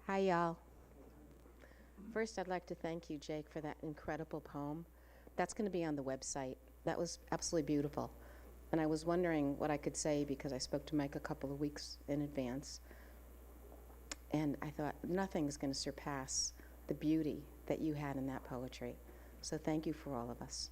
Hi, y'all. First, I'd like to thank you, Jake, for that incredible poem. That's going to be on the website. That was absolutely beautiful. And I was wondering what I could say because I spoke to Mike a couple of weeks in advance. And I thought nothing's going to surpass the beauty that you had in that poetry. So thank you for all of us.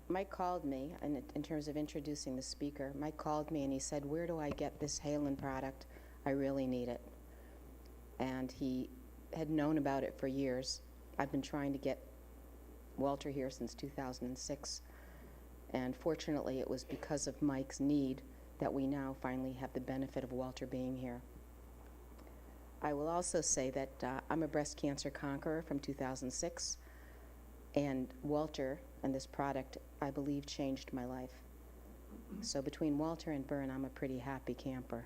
Mike called me, and in terms of introducing the speaker, Mike called me and he said, where do I get this Halen product? I really need it. And he had known about it for years. I've been trying to get Walter here since 2006. And fortunately, it was because of Mike's need that we now finally have the benefit of Walter being here. I will also say that I'm a breast cancer conqueror from 2006. And Walter and this product, I believe, changed my life. So between Walter and Byrne, I'm a pretty happy camper.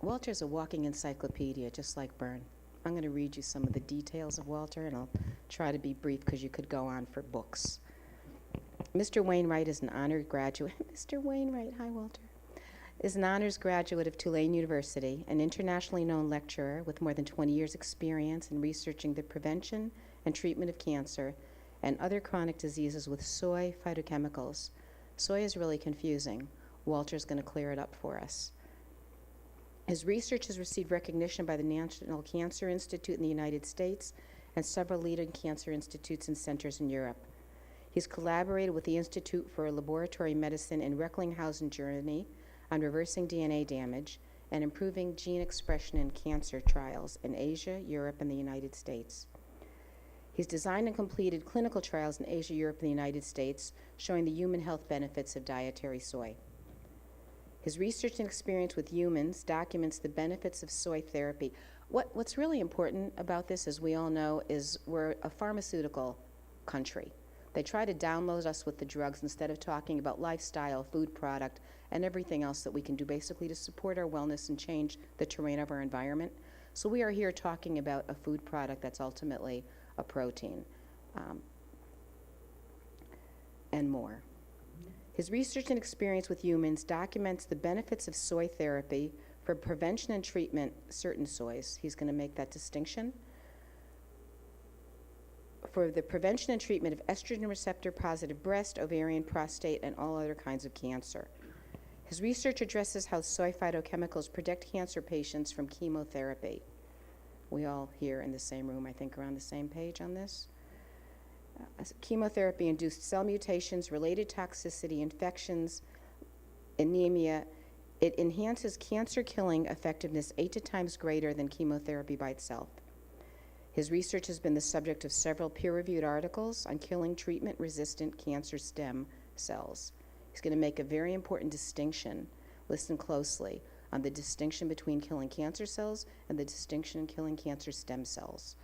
Walter's a walking encyclopedia, just like Byrne. I'm going to read you some of the details of Walter, and I'll try to be brief because you could go on for books. Mr. Wainright is an honored graduate. Mr. Wainright, hi, Walter. Is an honors graduate of Tulane University, an internationally known lecturer with more than 20 years' experience in researching the prevention and treatment of cancer and other chronic diseases with soy phytochemicals. Soy is really confusing. Walter's going to clear it up for us. His research has received recognition by the National Cancer Institute in the United States and several leading cancer institutes and centers in Europe. He's collaborated with the Institute for Laboratory Medicine in Recklinghausen, Germany, on reversing DNA damage and improving gene expression in cancer trials in Asia, Europe, and the United States. He's designed and completed clinical trials in Asia, Europe, and the United States showing the human health benefits of dietary soy. His research and experience with humans documents the benefits of soy therapy. What's really important about this, as we all know, is we're a pharmaceutical country. They try to download us with the drugs instead of talking about lifestyle, food product, and everything else that we can do basically to support our wellness and change the terrain of our environment. So we are here talking about a food product that's ultimately a protein and more. His research and experience with humans documents the benefits of soy therapy for prevention and treatment certain soys. He's going to make that distinction. For the prevention and treatment of estrogen receptor positive breast, ovarian, prostate, and all other kinds of cancer. His research addresses how soy phytochemicals protect cancer patients from chemotherapy. We all here in the same room, I think, are on the same page on this. Chemotherapy-induced cell mutations, related toxicity, infections, anemia. It enhances cancer-killing effectiveness 8 times greater than chemotherapy by itself. His research has been the subject of several peer-reviewed articles on killing treatment-resistant cancer stem cells. He's going to make a very important distinction, listen closely, on the distinction between killing cancer cells and the distinction in killing cancer stem cells.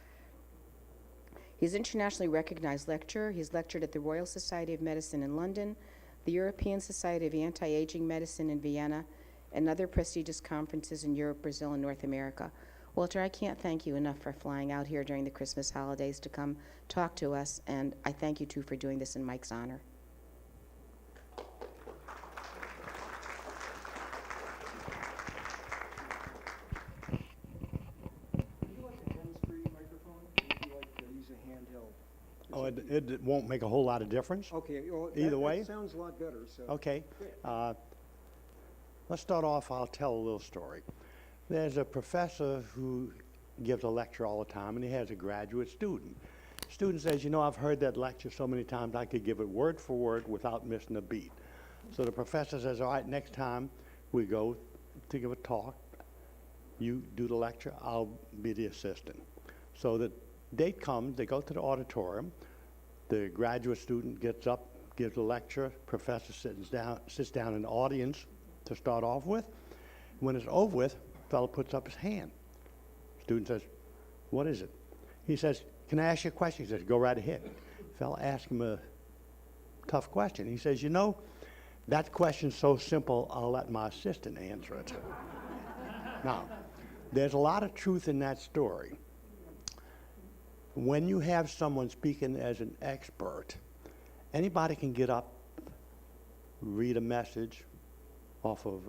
He's an internationally recognized lecturer. He's lectured at the Royal Society of Medicine in London, the European Society of Anti-Aging Medicine in Vienna, and other prestigious conferences in Europe, Brazil, and North America. Walter, I can't thank you enough for flying out here during the Christmas holidays to come talk to us, and I thank you, too, for doing this in Mike's honor. Oh, it won't make a whole lot of difference? Okay, well, Either way? that sounds a lot better, so. Okay. Let's start off, I'll tell a little story. There's a professor who gives a lecture all the time, and he has a graduate student. Student says, you know, I've heard that lecture so many times I could give it word for word without missing a beat. So the professor says, all right, next time we go to give a talk, you do the lecture, I'll be the assistant. So the date comes, they go to the auditorium, the graduate student gets up, gives a lecture, professor sits down in the audience to start off with. When it's over with, the fellow puts up his hand. Student says, what is it? He says, can I ask you a question? He says, go right ahead. The fellow asks him a tough question. He says, you know, that question's so simple, I'll let my assistant answer it. Now, there's a lot of truth in that story. When you have someone speaking as an expert, anybody can get up read a message off of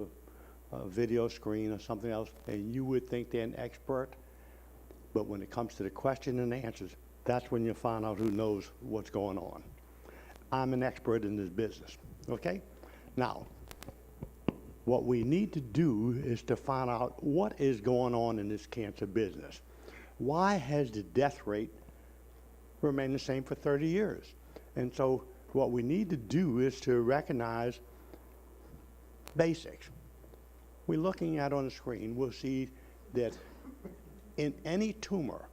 a video screen or something else, and you would think they're an expert. But when it comes to the question and answers, that's when you find out who knows what's going on. I'm an expert in this business, okay? Now, what we need to do is to find out what is going on in this cancer business. Why has the death rate remained the same for 30 years? And so what we need to do is to recognize basics. We're looking at on the screen, we'll see that in any tumor,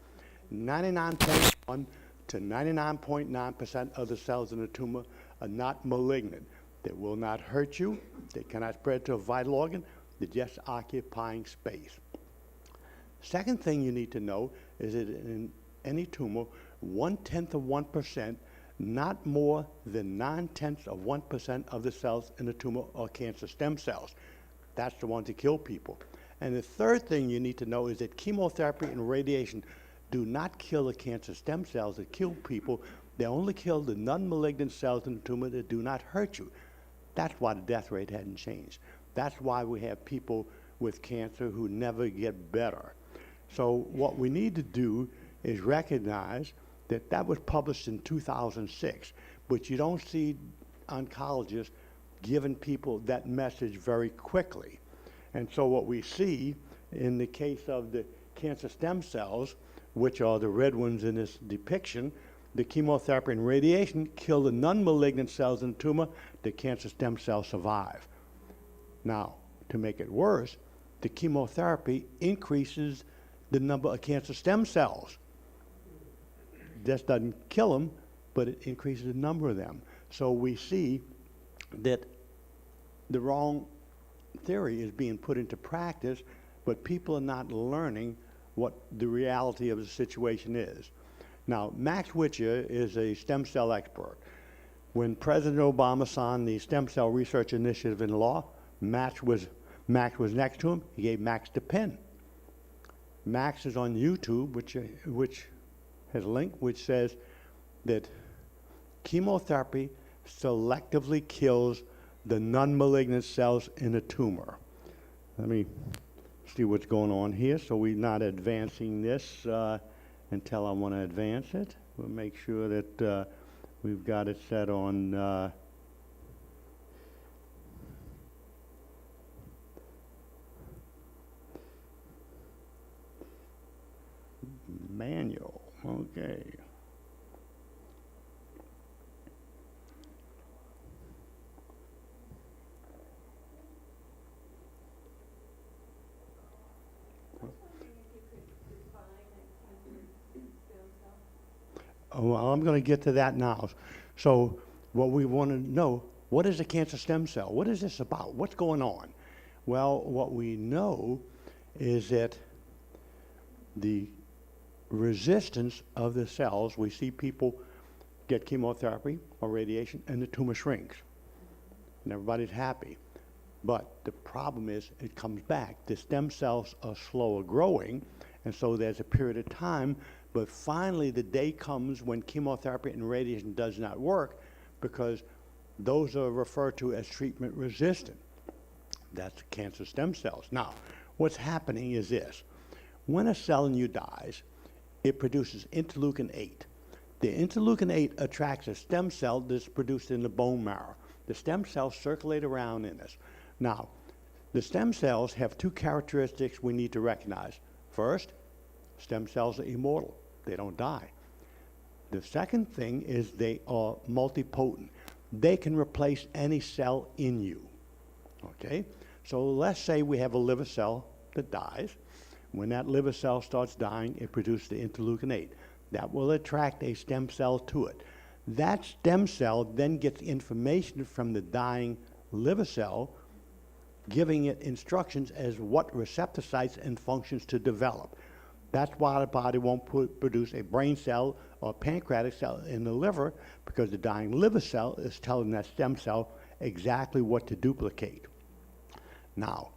99.1 to 99.9% of the cells in the tumor are not malignant. They will not hurt you. They cannot spread to a vital organ. They're just occupying space. Second thing you need to know is that in any tumor, 1/10 of 1%, not more than 9/10 of 1% of the cells in the tumor are cancer stem cells. That's the ones that kill people. And the third thing you need to know is that chemotherapy and radiation do not kill the cancer stem cells that kill people. They only kill the non-malignant cells in the tumor that do not hurt you. That's why the death rate hadn't changed. That's why we have people with cancer who never get better. So what we need to do is recognize that that was published in 2006, but you don't see oncologists giving people that message very quickly. And so what we see in the case of the cancer stem cells, which are the red ones in this depiction, the chemotherapy and radiation kill the non-malignant cells in the tumor. The cancer stem cells survive. Now, to make it worse, the chemotherapy increases the number of cancer stem cells. This doesn't kill them, but it increases the number of them. So we see that the wrong theory is being put into practice, but people are not learning what the reality of the situation is. Now, Max Witcher is a stem cell expert. When President Obama signed the Stem Cell Research Initiative into law, Max was next to him. He gave Max the pen. Max is on YouTube, which has a link which says that chemotherapy selectively kills the non-malignant cells in a tumor. Let me see what's going on here. So we're not advancing this until I want to advance it. We'll make sure that we've got it set on manual. Okay. Well, I'm going to get to that now. So what we want to know, what is a cancer stem cell? What is this about? What's going on? Well, what we know is that the resistance of the cells, we see people get chemotherapy or radiation and the tumor shrinks. And everybody's happy. But the problem is it comes back. The stem cells are slower growing, and so there's a period of time. But finally, the day comes when chemotherapy and radiation does not work because those are referred to as treatment resistant. That's cancer stem cells. Now, what's happening is this. When a cell in you dies, it produces interleukin-8. The interleukin-8 attracts a stem cell that's produced in the bone marrow. The stem cells circulate around in us. Now, the stem cells have two characteristics we need to recognize. First, stem cells are immortal. They don't die. The second thing is they are multipotent. They can replace any cell in you. Okay? So let's say we have a liver cell that dies. When that liver cell starts dying, it produces the interleukin-8. That will attract a stem cell to it. That stem cell then gets information from the dying liver cell, giving it instructions as what receptor sites and functions to develop. That's why the body won't produce a brain cell or pancreatic cell in the liver, because the dying liver cell is telling that stem cell exactly what to duplicate. Now,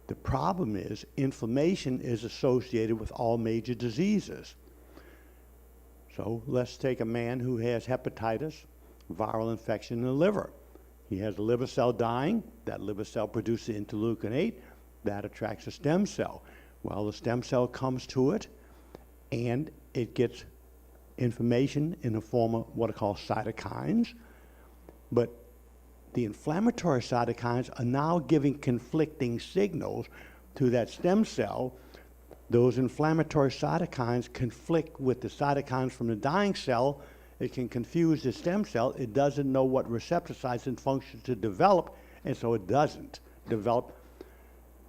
the problem is inflammation is associated with all major diseases. So let's take a man who has hepatitis, viral infection in the liver. He has a liver cell dying. That liver cell produces interleukin-8. That attracts a stem cell. Well, the stem cell comes to it, and it gets information in the form of what are called cytokines. But the inflammatory cytokines are now giving conflicting signals to that stem cell. Those inflammatory cytokines conflict with the cytokines from the dying cell. It can confuse the stem cell. It doesn't know what receptor sites and functions to develop, and so it doesn't develop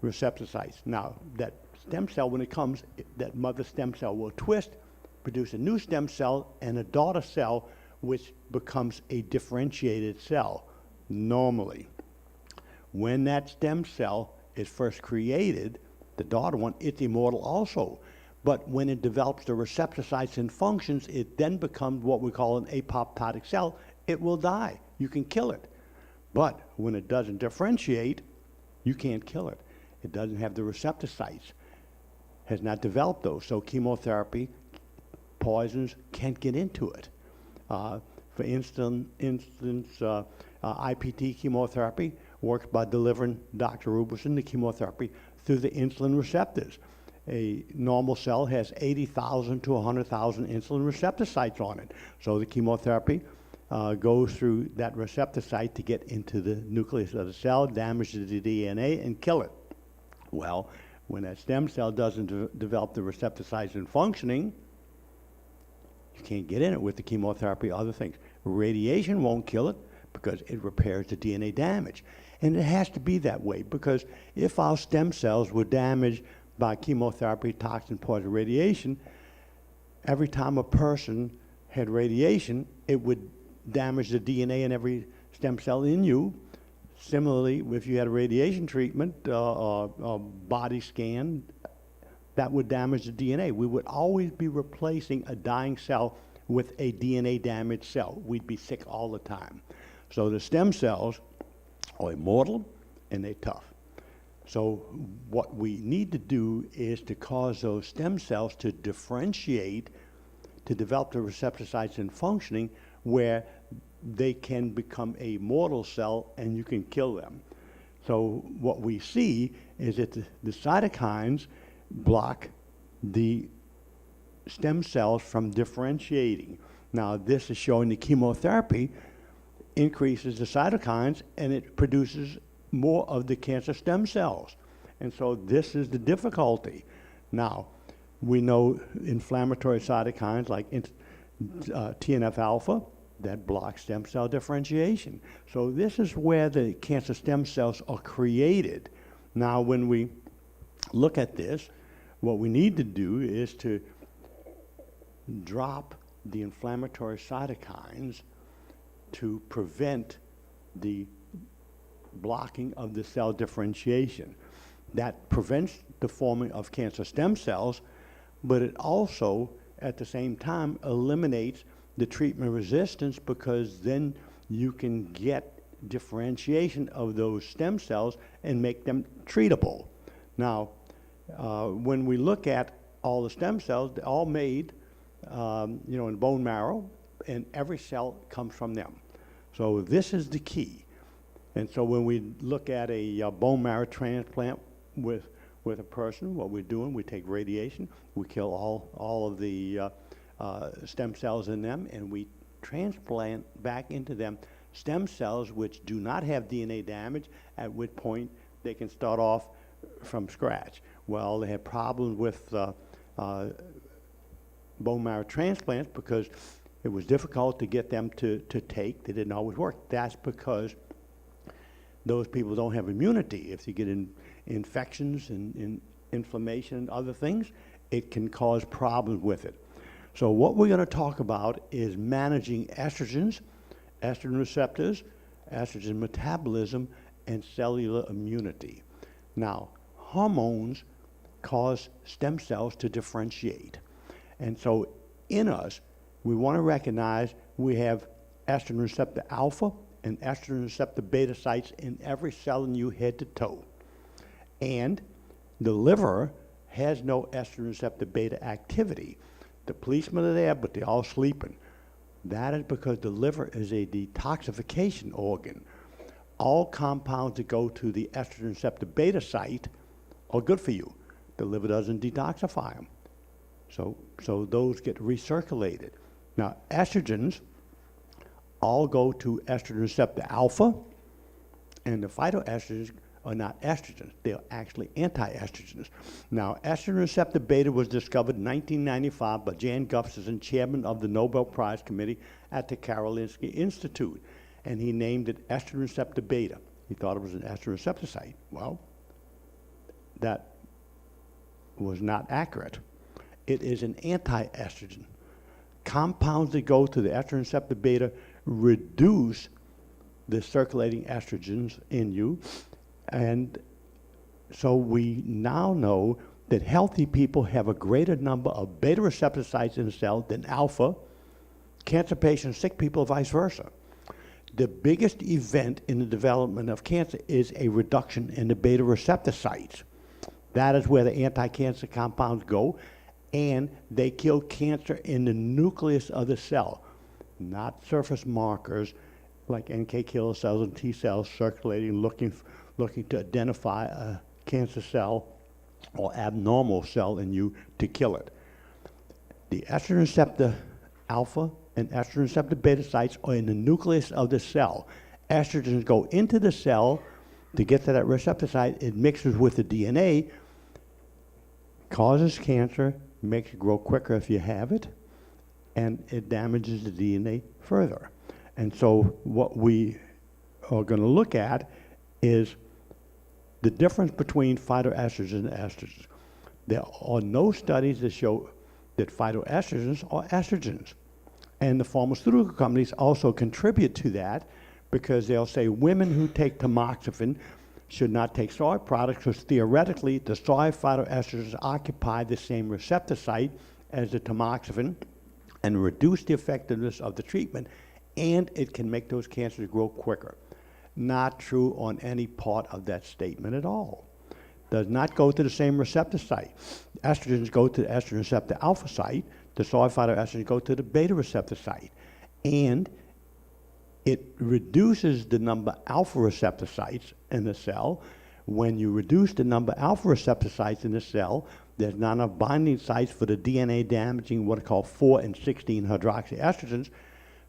receptor sites. Now, that stem cell, when it comes, that mother stem cell will twist, produce a new stem cell and a daughter cell, which becomes a differentiated cell normally. When that stem cell is first created, the daughter one, it's immortal also. But when it develops the receptor sites and functions, it then becomes what we call an apoptotic cell. It will die. You can kill it. But when it doesn't differentiate, you can't kill it. It doesn't have the receptor sites, has not developed those. So chemotherapy, poisons can't get into it. For instance, IPT chemotherapy works by delivering doxorubicin, the chemotherapy, through the insulin receptors. A normal cell has 80,000 to 100,000 insulin receptor sites on it. So the chemotherapy goes through that receptor site to get into the nucleus of the cell, damage the DNA, and kill it. Well, when that stem cell doesn't develop the receptor sites and functioning, you can't get in it with the chemotherapy, other things. Radiation won't kill it because it repairs the DNA damage. And it has to be that way, because if our stem cells were damaged by chemotherapy, toxin, poison, radiation, every time a person had radiation, it would damage the DNA in every stem cell in you. Similarly, if you had a radiation treatment or a body scan, that would damage the DNA. We would always be replacing a dying cell with a DNA damaged cell. We'd be sick all the time. So the stem cells are immortal and they're tough. So what we need to do is to cause those stem cells to differentiate, to develop the receptor sites and functioning where they can become a mortal cell and you can kill them. So what we see is that the cytokines block the stem cells from differentiating. Now, this is showing the chemotherapy increases the cytokines and it produces more of the cancer stem cells. And so this is the difficulty. Now, we know inflammatory cytokines like TNF-alpha that blocks stem cell differentiation. So this is where the cancer stem cells are created. Now, when we look at this, what we need to do is to drop the inflammatory cytokines to prevent the blocking of the cell differentiation. That prevents the forming of cancer stem cells, but it also, at the same time, eliminates the treatment resistance, because then you can get differentiation of those stem cells and make them treatable. Now, when we look at all the stem cells, they're all made in bone marrow, and every cell comes from them. So this is the key. And so when we look at a bone marrow transplant with a person, what we're doing, we take radiation, we kill all of the stem cells in them, and we transplant back into them stem cells which do not have DNA damage, at which point they can start off from scratch. Well, they had problems with bone marrow transplants because it was difficult to get them to take. They didn't always work. That's because those people don't have immunity. If you get infections and inflammation and other things, it can cause problems with it. So what we're going to talk about is managing estrogens, estrogen receptors, estrogen metabolism, and cellular immunity. Now, hormones cause stem cells to differentiate. And so in us, we want to recognize we have estrogen receptor alpha and estrogen receptor beta sites in every cell in you head to toe. And the liver has no estrogen receptor beta activity. The policemen are there, but they're all sleeping. That is because the liver is a detoxification organ. all compounds that go to the estrogen receptor beta site are good for you. The liver doesn't detoxify them. So those get recirculated. Now, estrogens all go to estrogen receptor alpha, and the phytoestrogens are not estrogens. They're actually anti-estrogens. Now, estrogen receptor beta was discovered in 1995 by Jan Gustafson, chairman of the Nobel Prize Committee at the Karolinska Institute, and he named it estrogen receptor beta. He thought it was an estrogen receptor site. Well, that was not accurate. It is an anti-estrogen. Compounds that go to the estrogen receptor beta reduce the circulating estrogens in you, and so we now know that healthy people have a greater number of beta receptor sites in the cell than alpha. Cancer patients, sick people, vice versa. The biggest event in the development of cancer is a reduction in the beta receptor sites. That is where the anti-cancer compounds go, and they kill cancer in the nucleus of the cell, not surface markers like NK killer cells and T cells circulating, looking to identify a cancer cell or abnormal cell in you to kill it. The estrogen receptor alpha and estrogen receptor beta sites are in the nucleus of the cell. Estrogens go into the cell to get to that receptor site. It mixes with the DNA, causes cancer, makes it grow quicker if you have it, and it damages the DNA further. And so what we are going to look at is the difference between phytoestrogens and estrogens. There are no studies that show that phytoestrogens are estrogens. And the pharmaceutical companies also contribute to that because they'll say women who take tamoxifen should not take soy products because theoretically the soy phytoestrogens occupy the same receptor site as the tamoxifen and reduce the effectiveness of the treatment, and it can make those cancers grow quicker. Not true on any part of that statement at all. Does not go to the same receptor site. Estrogens go to the estrogen receptor alpha site. The soy phytoestrogens go to the beta receptor site. And it reduces the number of alpha receptor sites in the cell. When you reduce the number of alpha receptor sites in the cell, there's not enough binding sites for the DNA damaging what are called 4 and 16 hydroxyestrogens.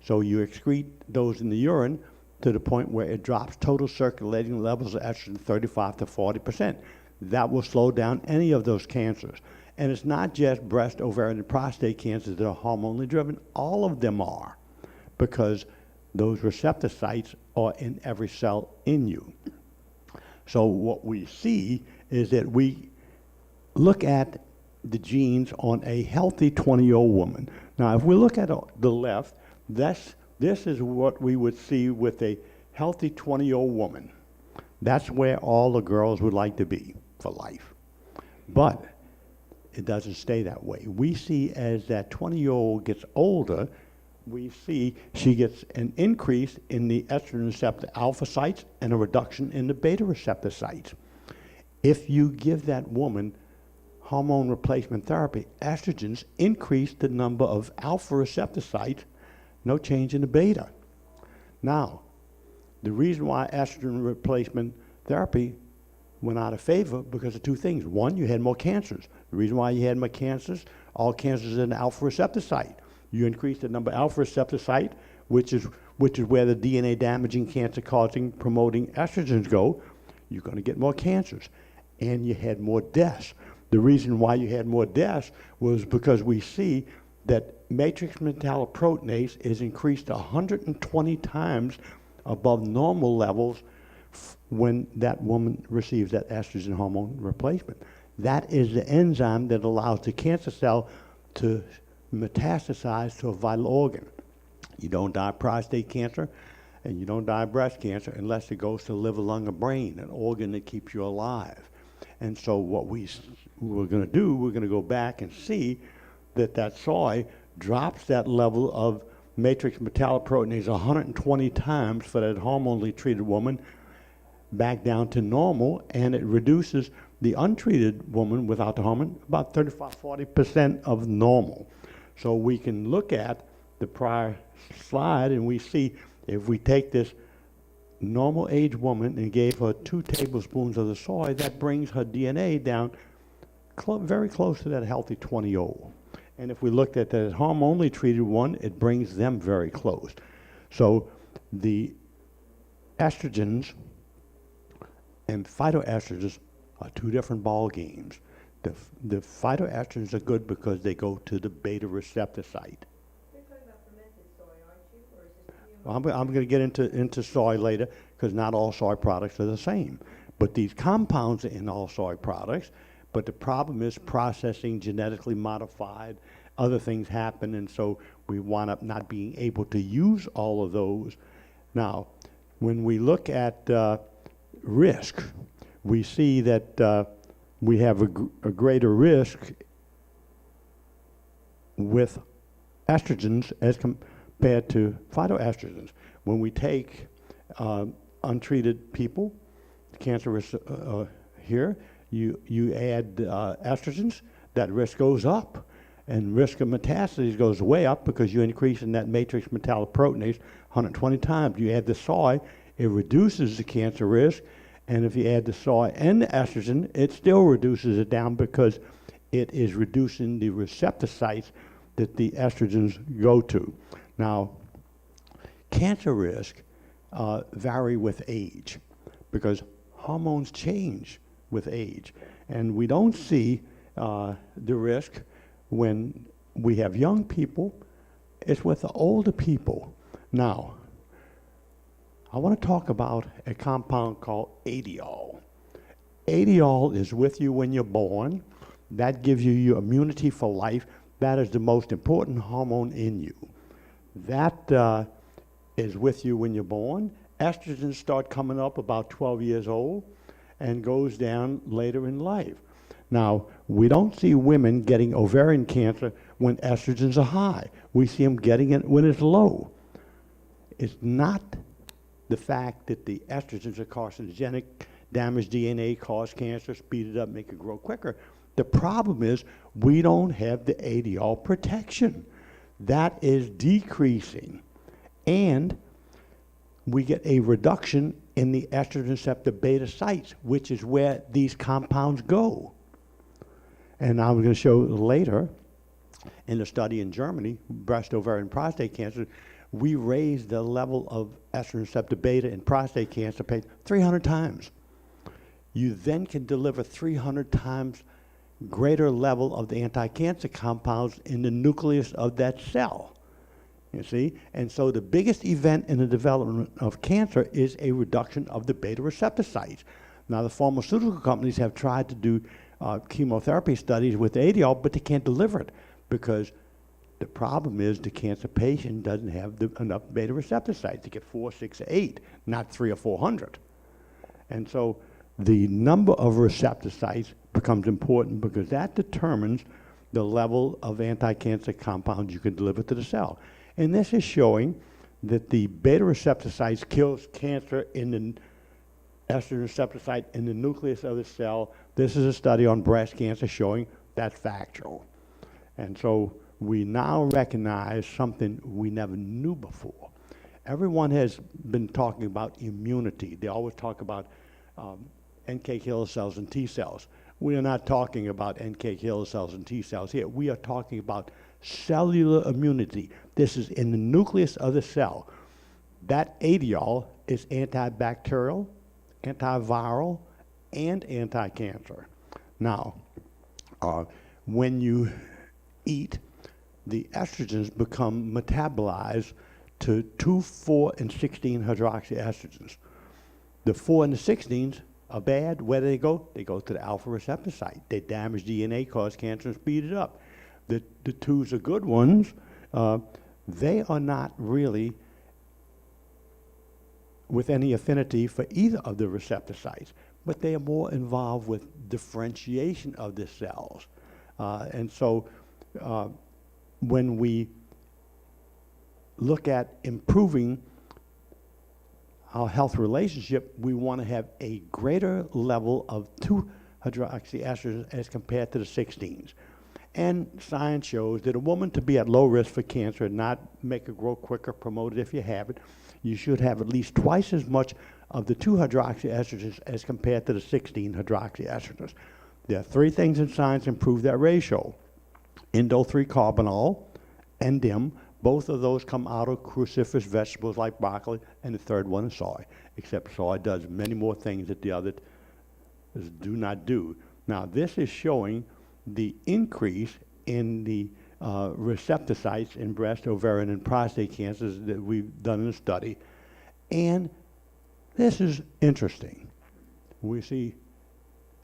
So you excrete those in the urine to the point where it drops total circulating levels of estrogen 35 to 40%. That will slow down any of those cancers. And it's not just breast, ovarian, and prostate cancers that are hormonally driven. All of them are, because those receptor sites are in every cell in you. So what we see is that we look at the genes on a healthy 20-year-old woman. Now, if we look at the left, this is what we would see with a healthy 20-year-old woman. That's where all the girls would like to be for life. But it doesn't stay that way. We see as that 20-year-old gets older, we see she gets an increase in the estrogen receptor alpha sites and a reduction in the beta receptor sites. If you give that woman hormone replacement therapy, estrogens increase the number of alpha receptor sites, no change in the beta. Now, the reason why estrogen replacement therapy went out of favor because of two things. One, you had more cancers. The reason why you had more cancers, all cancers in the alpha receptor site. You increase the number of alpha receptor site, which is where the DNA damaging, cancer causing, promoting estrogens go. You're going to get more cancers. And you had more deaths. The reason why you had more deaths was because we see that matrix metalloproteinase is increased 120 times above normal levels when that woman receives that estrogen hormone replacement. That is the enzyme that allows the cancer cell to metastasize to a vital organ. You don't die of prostate cancer and you don't die of breast cancer unless it goes to liver, lung, or brain, an organ that keeps you alive. And so what we're going to do, we're going to go back and see that soy drops that level of matrix metalloproteinase 120 times for that hormonally treated woman back down to normal, and it reduces the untreated woman without the hormone about 35–40% of normal. So we can look at the prior slide and we see if we take this normal age woman and gave her 2 tablespoons of the soy, that brings her DNA down very close to that healthy 20-0. And if we looked at the hormonally treated one, it brings them very close. So the estrogens and phytoestrogens are 2 different ball games. The phytoestrogens are good because they go to the beta receptor site. You're talking about fermented soy, aren't you? Or is this GMO? Well, I'm going to get into soy later because not all soy products are the same. But these compounds are in all soy products. But the problem is processing, genetically modified, other things happen, and so we wind up not being able to use all of those. Now, when we look at risk, we see that we have a greater risk with estrogens as compared to phytoestrogens. When we take untreated people, cancerous here, you add estrogens, that risk goes up. And risk of metastases goes way up because you're increasing that matrix metalloproteinase 120 times. You add the soy, it reduces the cancer risk. And if you add the soy and the estrogen, it still reduces it down because it is reducing the receptor sites that the estrogens go to. Now, cancer risk vary with age because hormones change with age. And we don't see the risk when we have young people. It's with the older people. Now, I want to talk about a compound called Adiol. Adiol is with you when you're born. That gives you your immunity for life. That is the most important hormone in you. That is with you when you're born. Estrogens start coming up about 12 years old and goes down later in life. Now, we don't see women getting ovarian cancer when estrogens are high. We see them getting it when it's low. It's not the fact that the estrogens are carcinogenic, damage DNA, cause cancer, speed it up, make it grow quicker. The problem is we don't have the Adiol protection. That is decreasing. And we get a reduction in the estrogen receptor beta sites, which is where these compounds go. And I'm going to show later in a study in Germany, breast, ovarian, prostate cancer, we raised the level of estrogen receptor beta in prostate cancer patients 300 times. You then can deliver 300 times greater level of the anti-cancer compounds in the nucleus of that cell. You see? And so the biggest event in the development of cancer is a reduction of the beta receptor sites. Now, the pharmaceutical companies have tried to do chemotherapy studies with Adiol, but they can't deliver it because the problem is the cancer patient doesn't have enough beta receptor sites to get 4, 6, 8, not 300 or 400. And so the number of receptor sites becomes important because that determines the level of anti-cancer compounds you can deliver to the cell. And this is showing that the beta receptor sites kills cancer in the estrogen receptor site in the nucleus of the cell. This is a study on breast cancer showing that's factual. And so we now recognize something we never knew before. Everyone has been talking about immunity. They always talk about NK killer cells and T cells. We are not talking about NK killer cells and T cells here. We are talking about cellular immunity. This is in the nucleus of the cell. That Adiol is antibacterial, antiviral, and anti-cancer. Now, when you eat, the estrogens become metabolized to 2, 4, and 16 hydroxyestrogens. The 4 and the 16s are bad. Where do they go? They go to the alpha receptor site. They damage DNA, cause cancer, and speed it up. The 2s are good ones. They are not really with any affinity for either of the receptor sites, but they are more involved with differentiation of the cells. And so when we look at improving our health relationship, we want to have a greater level of 2-hydroxyestrogens as compared to the 16s. And science shows that a woman to be at low risk for cancer and not make it grow quicker, promote it if you have it, you should have at least twice as much of the 2-hydroxyestrogens as compared to the 16-hydroxyestrogens. There are 3 things in science improve that ratio. Indole-3-carbinol and DIM, both of those come out of cruciferous vegetables like broccoli, and the third one is soy, except soy does many more things that the others do not do. Now, this is showing the increase in the receptor sites in breast, ovarian, and prostate cancers that we've done in the study. And this is interesting. We see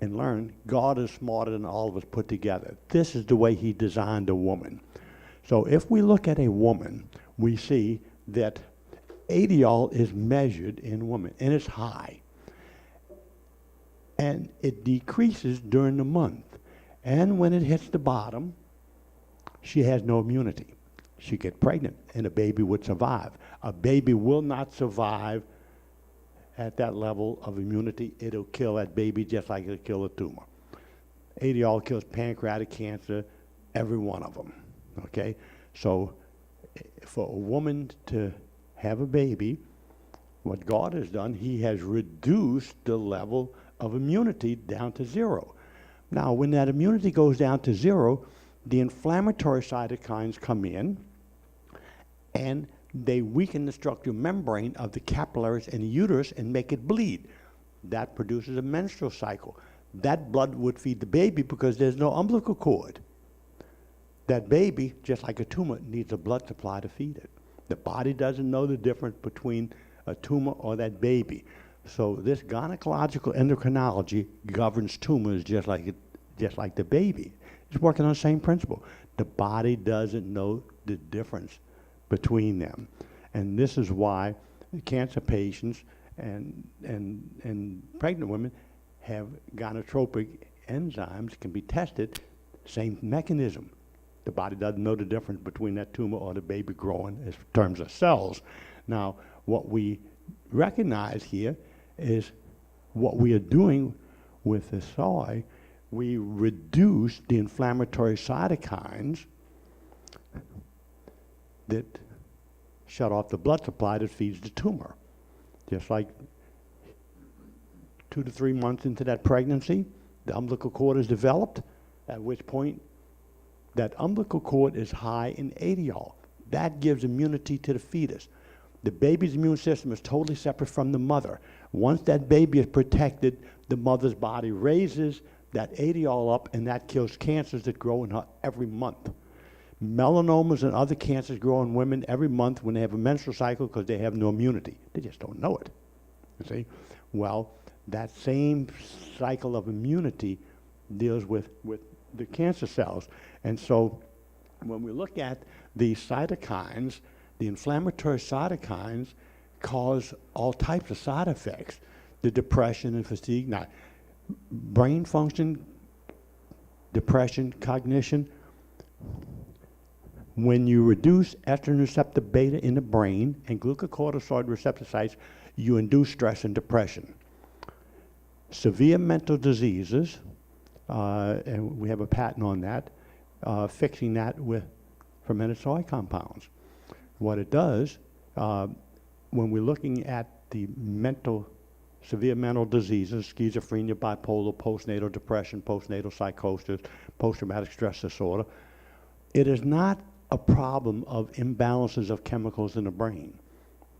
and learn God is smarter than all of us put together. This is the way he designed a woman. So if we look at a woman, we see that Adiol is measured in women, and it's high. And it decreases during the month. And when it hits the bottom, she has no immunity. She'd get pregnant, and a baby would survive. A baby will not survive at that level of immunity. It'll kill that baby just like it'll kill a tumor. Adiol kills pancreatic cancer, every one of them. Okay, so for a woman to have a baby, what God has done, he has reduced the level of immunity down to 0. Now, when that immunity goes down to 0, the inflammatory cytokines come in, and they weaken the structural membrane of the capillaries in the uterus and make it bleed. That produces a menstrual cycle. That blood would feed the baby because there's no umbilical cord. That baby, just like a tumor, needs a blood supply to feed it. The body doesn't know the difference between a tumor or that baby. So this gynecological endocrinology governs tumors just like the baby. It's working on the same principle. The body doesn't know the difference between them. And this is why cancer patients and pregnant women have gonotropic enzymes that can be tested, same mechanism. The body doesn't know the difference between that tumor or the baby growing in terms of cells. Now, what we recognize here is what we are doing with the soy. We reduce the inflammatory cytokines that shut off the blood supply that feeds the tumor. Just like 2 to 3 months into that pregnancy, the umbilical cord is developed, at which point that umbilical cord is high in Adiol. That gives immunity to the fetus. The baby's immune system is totally separate from the mother. Once that baby is protected, the mother's body raises that Adiol up, and that kills cancers that grow in her every month. Melanomas and other cancers grow in women every month when they have a menstrual cycle because they have no immunity. They just don't know it. You see? Well, that same cycle of immunity deals with the cancer cells. And so when we look at the cytokines, the inflammatory cytokines cause all types of side effects, the depression and fatigue. Now, brain function, depression, cognition. When you reduce estrogen receptor beta in the brain and glucocorticoid receptor sites, you induce stress and depression. Severe mental diseases, and we have a patent on that, fixing that with fermented soy compounds. What it does, when we're looking at the severe mental diseases, schizophrenia, bipolar, postnatal depression, postnatal psychosis, post-traumatic stress disorder, it is not a problem of imbalances of chemicals in the brain,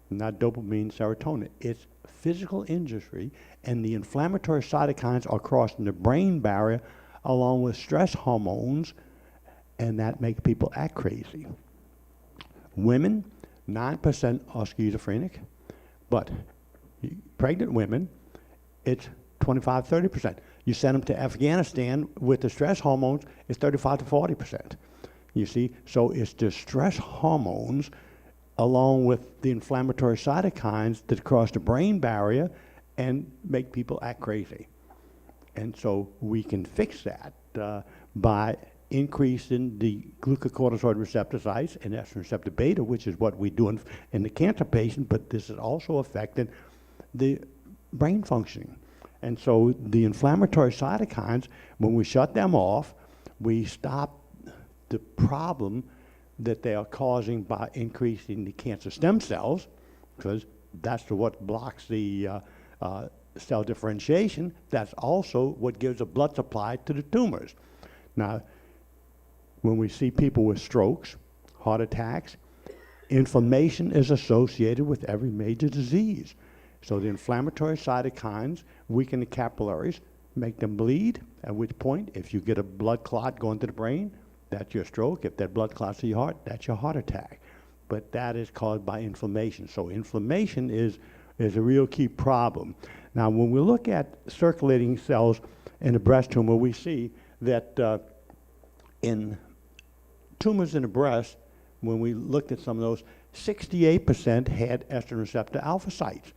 not dopamine, serotonin. It's physical injury, and the inflammatory cytokines are crossing the brain barrier along with stress hormones, and that makes people act crazy. Women, 9% are schizophrenic, but pregnant women, it's 25, 30%. You send them to Afghanistan with the stress hormones, it's 35 to 40%. You see, so it's the stress hormones along with the inflammatory cytokines that cross the brain barrier and make people act crazy. And so we can fix that by increasing the glucocorticoid receptor sites and estrogen receptor beta, which is what we do in the cancer patient, but this is also affecting the brain functioning. And so the inflammatory cytokines, when we shut them off, we stop the problem that they are causing by increasing the cancer stem cells, because that's what blocks the cell differentiation. That's also what gives a blood supply to the tumors. Now, when we see people with strokes, heart attacks, inflammation is associated with every major disease. So the inflammatory cytokines weaken the capillaries, make them bleed, at which point, if you get a blood clot going to the brain, that's your stroke. If that blood clots to your heart, that's your heart attack. But that is caused by inflammation. So inflammation is a real key problem. Now, when we look at circulating cells in a breast tumor, we see that in tumors in the breast, when we looked at some of those, 68% had estrogen receptor alpha sites.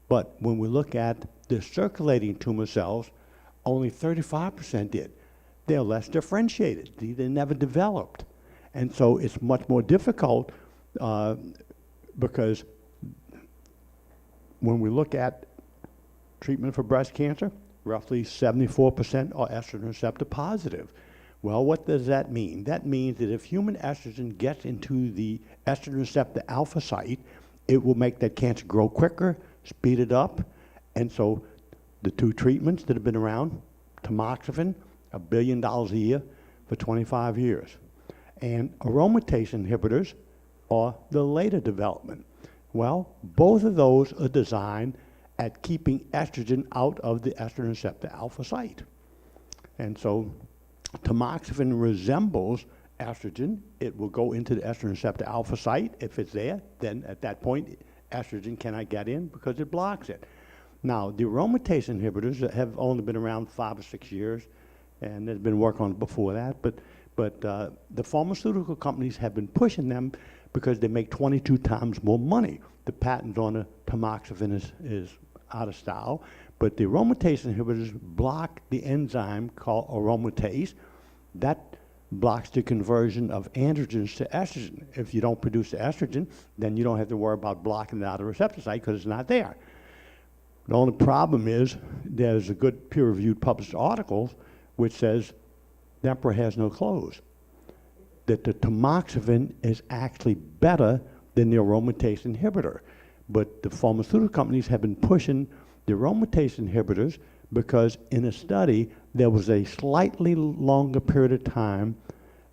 But when we look at the circulating tumor cells, only 35% did. They're less differentiated. They never developed. And so it's much more difficult because when we look at treatment for breast cancer, roughly 74% are estrogen receptor positive. Well, what does that mean? That means that if human estrogen gets into the estrogen receptor alpha site, it will make that cancer grow quicker, speed it up. And so the two treatments that have been around, tamoxifen, $1 billion a year for 25 years. And aromatase inhibitors are the later development. Well, both of those are designed at keeping estrogen out of the estrogen receptor alpha site. And so tamoxifen resembles estrogen. It will go into the estrogen receptor alpha site. If it's there, then at that point, estrogen cannot get in because it blocks it. Now, the aromatase inhibitors have only been around 5 or 6 years, and there's been work on it before that, but the pharmaceutical companies have been pushing them because they make 22 times more money. The patent on the tamoxifen is out of style, but the aromatase inhibitors block the enzyme called aromatase. That blocks the conversion of androgens to estrogen. If you don't produce the estrogen, then you don't have to worry about blocking it out of the receptor site because it's not there. The only problem is there's a good peer-reviewed published article which says the emperor has no clothes, that the tamoxifen is actually better than the aromatase inhibitor. But the pharmaceutical companies have been pushing the aromatase inhibitors because in a study, there was a slightly longer period of time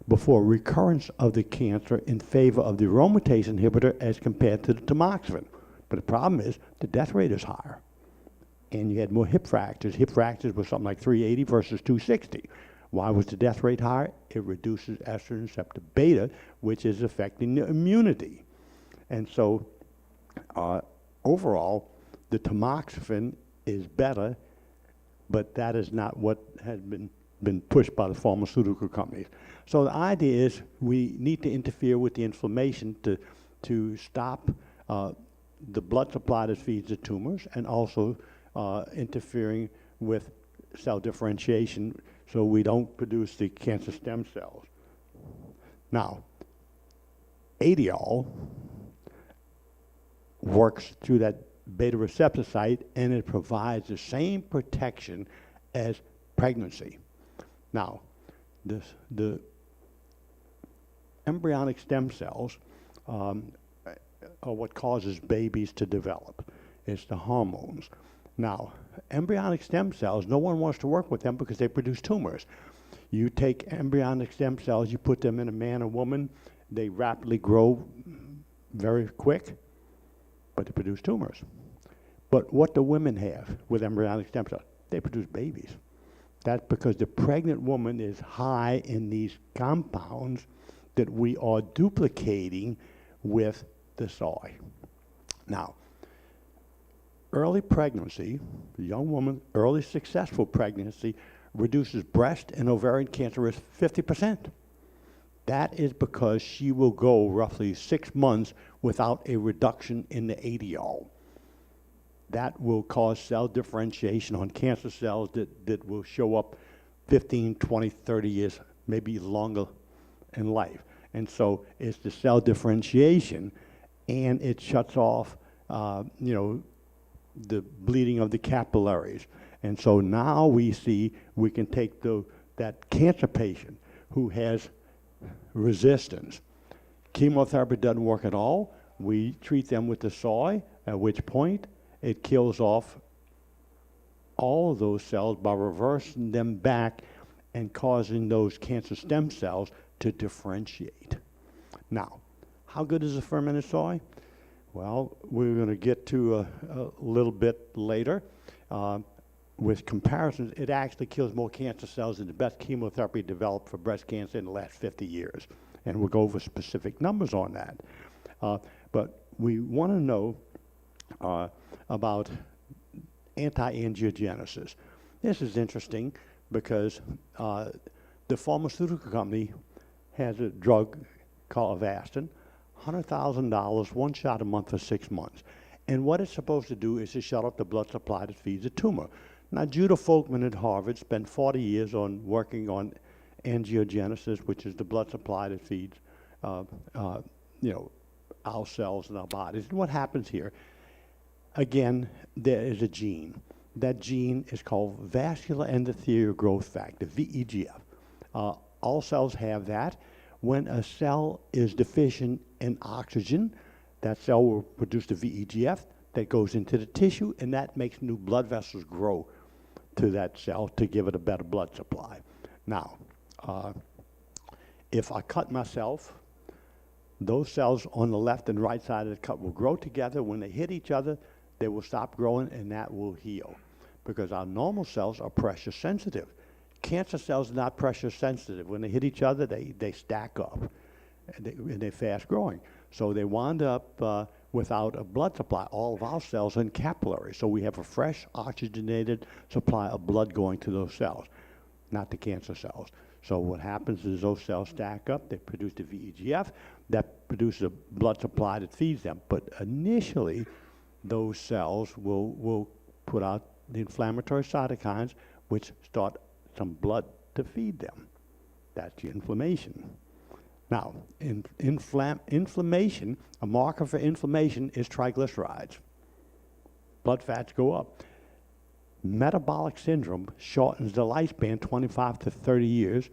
before recurrence of the cancer in favor of the aromatase inhibitor as compared to the tamoxifen. But the problem is the death rate is higher. And you had more hip fractures. Hip fractures were something like 380 versus 260. Why was the death rate higher? It reduces estrogen receptor beta, which is affecting the immunity. And so overall, the tamoxifen is better, but that is not what has been pushed by the pharmaceutical companies. So the idea is we need to interfere with the inflammation to stop the blood supply that feeds the tumors, and also interfering with cell differentiation so we don't produce the cancer stem cells. Now, Adiol works through that beta receptor site, and it provides the same protection as pregnancy. Now, the embryonic stem cells are what causes babies to develop. It's the hormones. Now, embryonic stem cells, no one wants to work with them because they produce tumors. You take embryonic stem cells, you put them in a man or woman, they rapidly grow very quick, but they produce tumors. But what do women have with embryonic stem cells? They produce babies. That's because the pregnant woman is high in these compounds that we are duplicating with the soy. Now, early pregnancy, the young woman, early successful pregnancy reduces breast and ovarian cancer risk 50%. That is because she will go roughly 6 months without a reduction in the Adiol. That will cause cell differentiation on cancer cells that will show up 15, 20, 30 years, maybe longer in life. And so it's the cell differentiation, and it shuts off, the bleeding of the capillaries. And so now we see we can take that cancer patient who has resistance. Chemotherapy doesn't work at all. We treat them with the soy, at which point it kills off all of those cells by reversing them back and causing those cancer stem cells to differentiate. Now, how good is the fermented soy? Well, we're going to get to a little bit later. With comparisons, it actually kills more cancer cells than the best chemotherapy developed for breast cancer in the last 50 years. And we'll go over specific numbers on that. But we want to know about anti-angiogenesis. This is interesting because the pharmaceutical company has a drug called Avastin, $100,000, one shot a month for 6 months. And what it's supposed to do is to shut off the blood supply that feeds the tumor. Now, Judah Folkman at Harvard spent 40 years on working on angiogenesis, which is the blood supply that feeds, our cells in our bodies. And what happens here? Again, there is a gene. That gene is called vascular endothelial growth factor, VEGF. All cells have that. When a cell is deficient in oxygen, that cell will produce the VEGF that goes into the tissue, and that makes new blood vessels grow to that cell to give it a better blood supply. Now, if I cut myself, those cells on the left and right side of the cut will grow together. When they hit each other, they will stop growing, and that will heal. Because our normal cells are pressure sensitive. Cancer cells are not pressure sensitive. When they hit each other, they stack up, and they're fast growing. So they wind up without a blood supply. All of our cells are in capillaries, so we have a fresh oxygenated supply of blood going to those cells, not the cancer cells. So what happens is those cells stack up, they produce the VEGF, that produces a blood supply that feeds them. But initially, those cells will put out the inflammatory cytokines, which start some blood to feed them. That's the inflammation. Now, inflammation, a marker for inflammation is triglycerides. Blood fats go up. Metabolic syndrome shortens the lifespan 25 to 30 years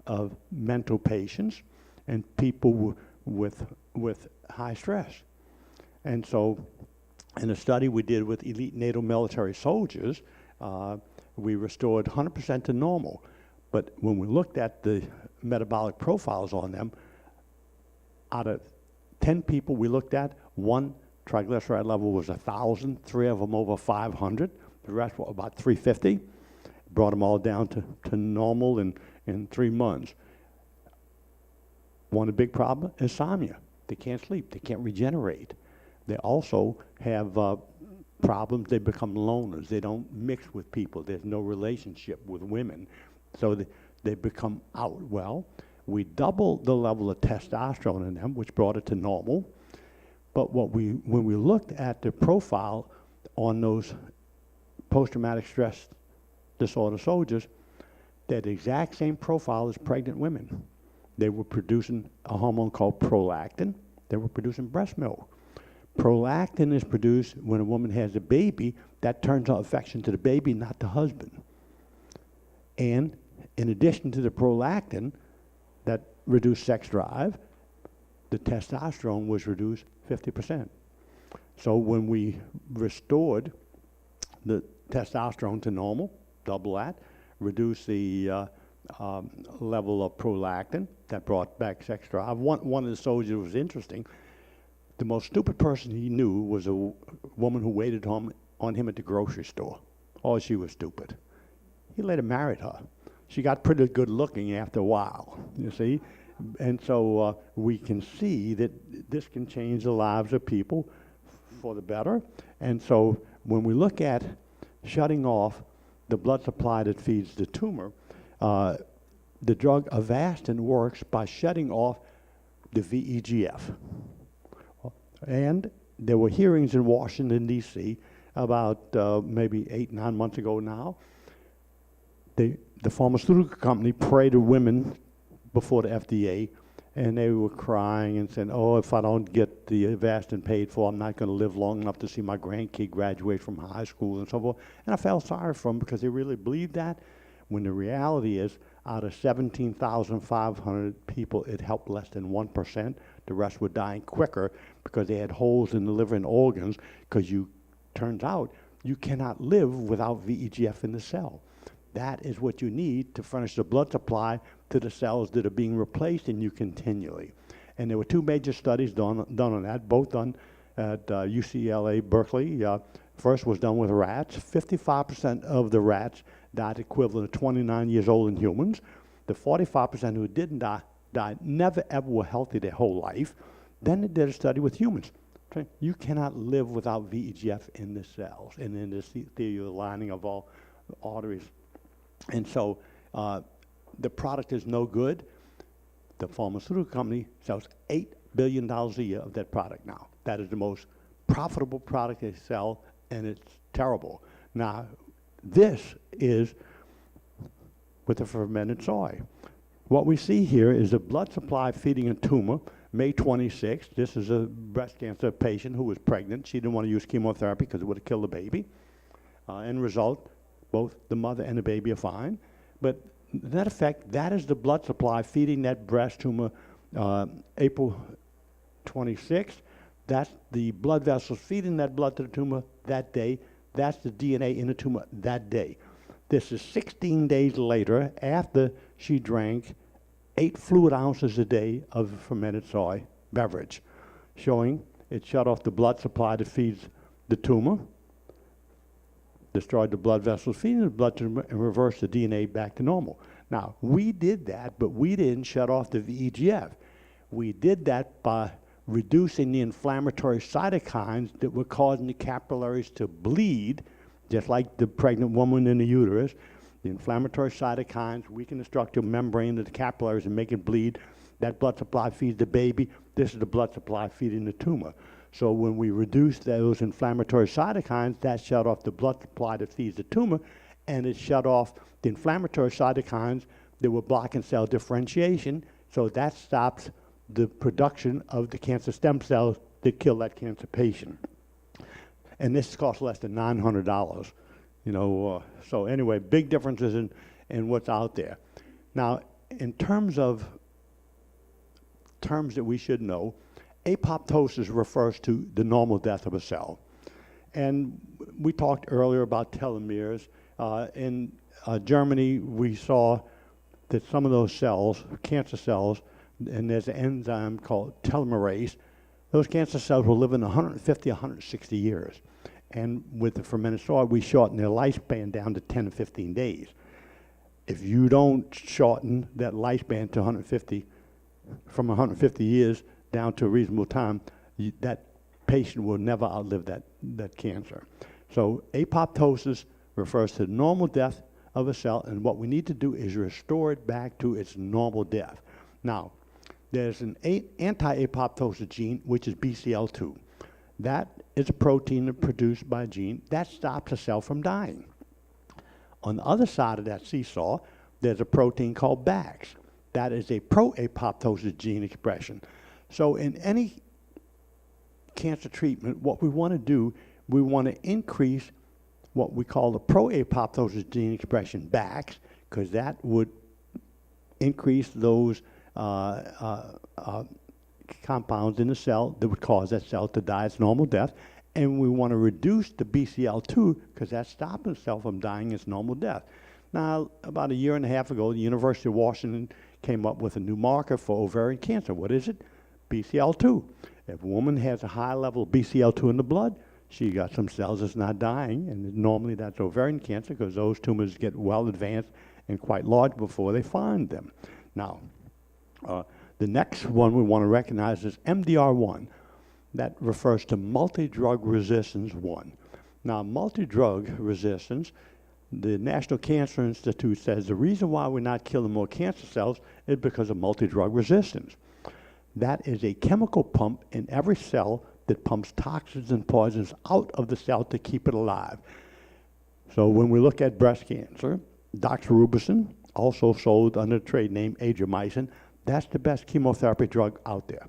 of mental patients and people with high stress. And so, in a study we did with elite NATO military soldiers, we restored 100% to normal. But when we looked at the metabolic profiles on them, out of 10 people we looked at, one triglyceride level was 1,000, 3 of them over 500, the rest were about 350. Brought them all down to normal in 3 months. One of the big problems, insomnia. They can't sleep, they can't regenerate. They also have problems, they become loners. They don't mix with people. There's no relationship with women. So they become out. Well, we doubled the level of testosterone in them, which brought it to normal. But when we looked at the profile on those post-traumatic stress disorder soldiers, that exact same profile as pregnant women. They were producing a hormone called prolactin. They were producing breast milk. Prolactin is produced when a woman has a baby. That turns out affection to the baby, not the husband. And in addition to the prolactin that reduced sex drive, the testosterone was reduced 50%. So when we restored the testosterone to normal, double that, reduce the level of prolactin, that brought back sex drive. One of the soldiers was interesting. The most stupid person he knew was a woman who waited on him at the grocery store. Oh, she was stupid. He later married her. She got pretty good looking after a while, you see? And so we can see that this can change the lives of people for the better. And so when we look at shutting off the blood supply that feeds the tumor, the drug Avastin works by shutting off the VEGF. And there were hearings in Washington, D.C. about maybe 8, 9 months ago now. The pharmaceutical company prayed to women before the FDA, and they were crying and saying, oh, if I don't get the Avastin paid for, I'm not going to live long enough to see my grandkid graduate from high school and so forth. And I felt sorry for them because they really believed that, when the reality is out of 17,500 people, it helped less than 1%. The rest were dying quicker because they had holes in the liver and organs, because turns out you cannot live without VEGF in the cell. That is what you need to furnish the blood supply to the cells that are being replaced in you continually. And there were two major studies done on that, both done at UCLA, Berkeley. First was done with rats. 55% of the rats died equivalent of 29 years old in humans. The 45% who didn't die never ever were healthy their whole life. Then they did a study with humans. You cannot live without VEGF in the cells and in the epithelial lining of all arteries. And so the product is no good. The pharmaceutical company sells $8 billion a year of that product now. That is the most profitable product they sell, and it's terrible. Now, this is with the fermented soy. What we see here is a blood supply feeding a tumor. May 26th, this is a breast cancer patient who was pregnant. She didn't want to use chemotherapy because it would have killed the baby. End result, both the mother and the baby are fine. But in that effect, that is the blood supply feeding that breast tumor April 26th. That's the blood vessels feeding that blood to the tumor that day. That's the DNA in the tumor that day. This is 16 days later after she drank 8 fluid ounces a day of fermented soy beverage, showing it shut off the blood supply that feeds the tumor, destroyed the blood vessels feeding the blood tumor, and reversed the DNA back to normal. Now, we did that, but we didn't shut off the VEGF. We did that by reducing the inflammatory cytokines that were causing the capillaries to bleed, just like the pregnant woman in the uterus. The inflammatory cytokines weaken the structural membrane of the capillaries and make it bleed. That blood supply feeds the baby. This is the blood supply feeding the tumor. So when we reduce those inflammatory cytokines, that shut off the blood supply that feeds the tumor, and it shut off the inflammatory cytokines that were blocking cell differentiation. So that stops the production of the cancer stem cells that kill that cancer patient. And this costs less than $900. So anyway, big differences in what's out there. Now, in terms that we should know, apoptosis refers to the normal death of a cell. And we talked earlier about telomeres. In Germany, we saw that some of those cells, cancer cells, and there's an enzyme called telomerase, those cancer cells will live in 150, 160 years. And with the fermented soy, we shorten their lifespan down to 10 to 15 days. If you don't shorten that lifespan to 150, from 150 years down to a reasonable time, that patient will never outlive that cancer. So apoptosis refers to the normal death of a cell, and what we need to do is restore it back to its normal death. Now, there's an anti-apoptosis gene, which is BCL2. That is a protein produced by a gene that stops a cell from dying. On the other side of that seesaw, there's a protein called BAX. That is a pro-apoptosis gene expression. So in any cancer treatment, what we want to do, we want to increase what we call the pro-apoptosis gene expression BAX, because that would increase those compounds in the cell that would cause that cell to die its normal death. And we want to reduce the BCL2 because that's stopping the cell from dying its normal death. Now, about a year and a half ago, the University of Washington came up with a new marker for ovarian cancer. What is it? BCL2. If a woman has a high level of BCL2 in the blood, she got some cells that's not dying, and normally that's ovarian cancer because those tumors get well advanced and quite large before they find them. Now, the next one we want to recognize is MDR1. That refers to multi-drug resistance 1. Now, multi-drug resistance, the National Cancer Institute says the reason why we're not killing more cancer cells is because of multi-drug resistance. That is a chemical pump in every cell that pumps toxins and poisons out of the cell to keep it alive. So when we look at breast cancer, doxorubicin, also sold under the trade name Adriamycin, that's the best chemotherapy drug out there.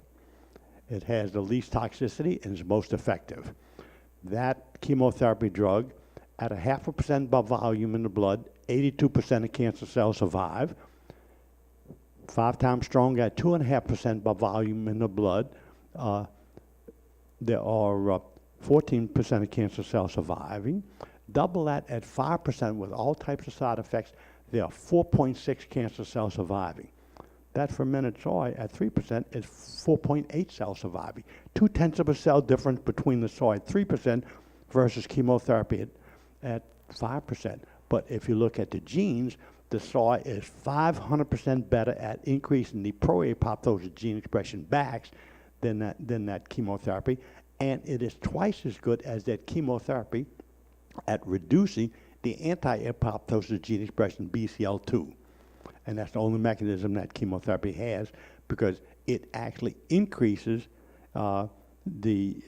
It has the least toxicity and is most effective. That chemotherapy drug, at 0.5% by volume in the blood, 82% of cancer cells survive. 5 times stronger at 2.5% by volume in the blood, there are 14% of cancer cells surviving. Double that at 5% with all types of side effects, there are 4.6 cancer cells surviving. That fermented soy at 3% is 4.8 cells surviving. 0.2 of a cell difference between the soy at 3% versus chemotherapy at 5%. But if you look at the genes, the soy is 500% better at increasing the pro-apoptosis gene expression BAX than that chemotherapy, and it is twice as good as that chemotherapy at reducing the anti-apoptosis gene expression BCL2. And that's the only mechanism that chemotherapy has, because it actually increases the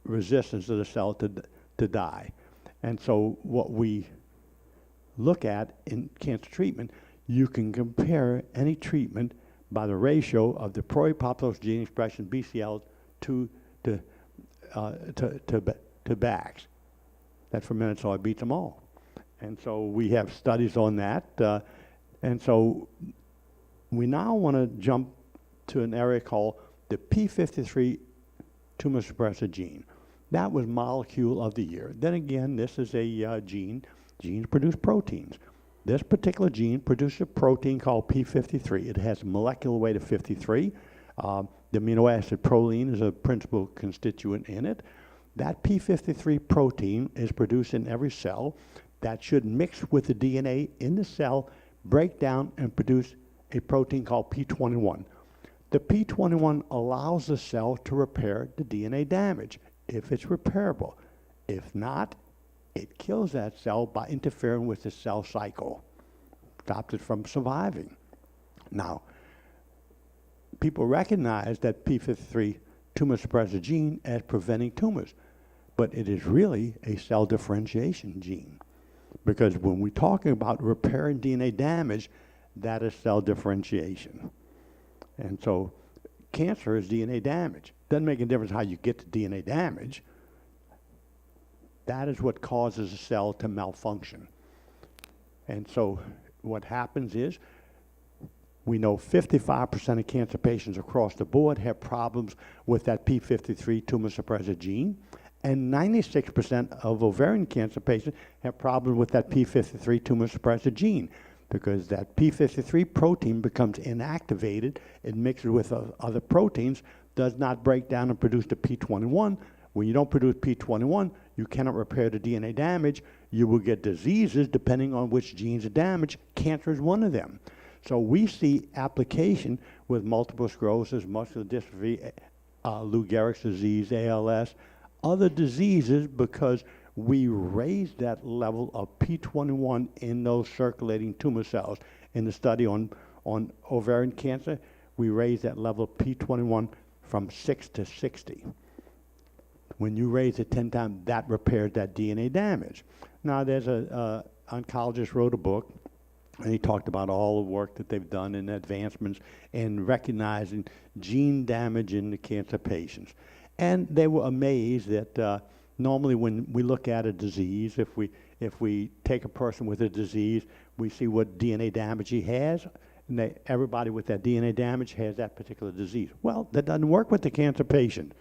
resistance of the cell to die. And so what we look at in cancer treatment, you can compare any treatment by the ratio of the pro-apoptosis gene expression BCL2 to BAX. That fermented soy beats them all. And so we have studies on that. And so we now want to jump to an area called the P53 tumor suppressor gene. That was molecule of the year. Then again, this is a gene. Genes produce proteins. This particular gene produces a protein called P53. It has a molecular weight of 53. The amino acid proline is a principal constituent in it. That P53 protein is produced in every cell. That should mix with the DNA in the cell, break down, and produce a protein called P21. The P21 allows the cell to repair the DNA damage if it's repairable. If not, it kills that cell by interfering with the cell cycle, stops it from surviving. Now, people recognize that P53 tumor suppressor gene as preventing tumors, but it is really a cell differentiation gene. Because when we're talking about repairing DNA damage, that is cell differentiation. And so cancer is DNA damage. Doesn't make a difference how you get to DNA damage. That is what causes a cell to malfunction. And so what happens is, we know 55% of cancer patients across the board have problems with that P53 tumor suppressor gene, and 96% of ovarian cancer patients have problems with that P53 tumor suppressor gene, because that P53 protein becomes inactivated, it mixes with other proteins, does not break down and produce the P21. When you don't produce P21, you cannot repair the DNA damage. You will get diseases depending on which genes are damaged. Cancer is one of them. So we see application with multiple sclerosis, muscular dystrophy, Lou Gehrig's disease, ALS, other diseases, because we raise that level of P21 in those circulating tumor cells. In the study on ovarian cancer, we raise that level of P21 from 6 to 60. When you raise it 10 times, that repairs that DNA damage. Now, there's a oncologist wrote a book, and he talked about all the work that they've done and advancements in recognizing gene damage in the cancer patients. And they were amazed that normally when we look at a disease, if we take a person with a disease, we see what DNA damage he has, and everybody with that DNA damage has that particular disease. Well, that doesn't work with the cancer patient.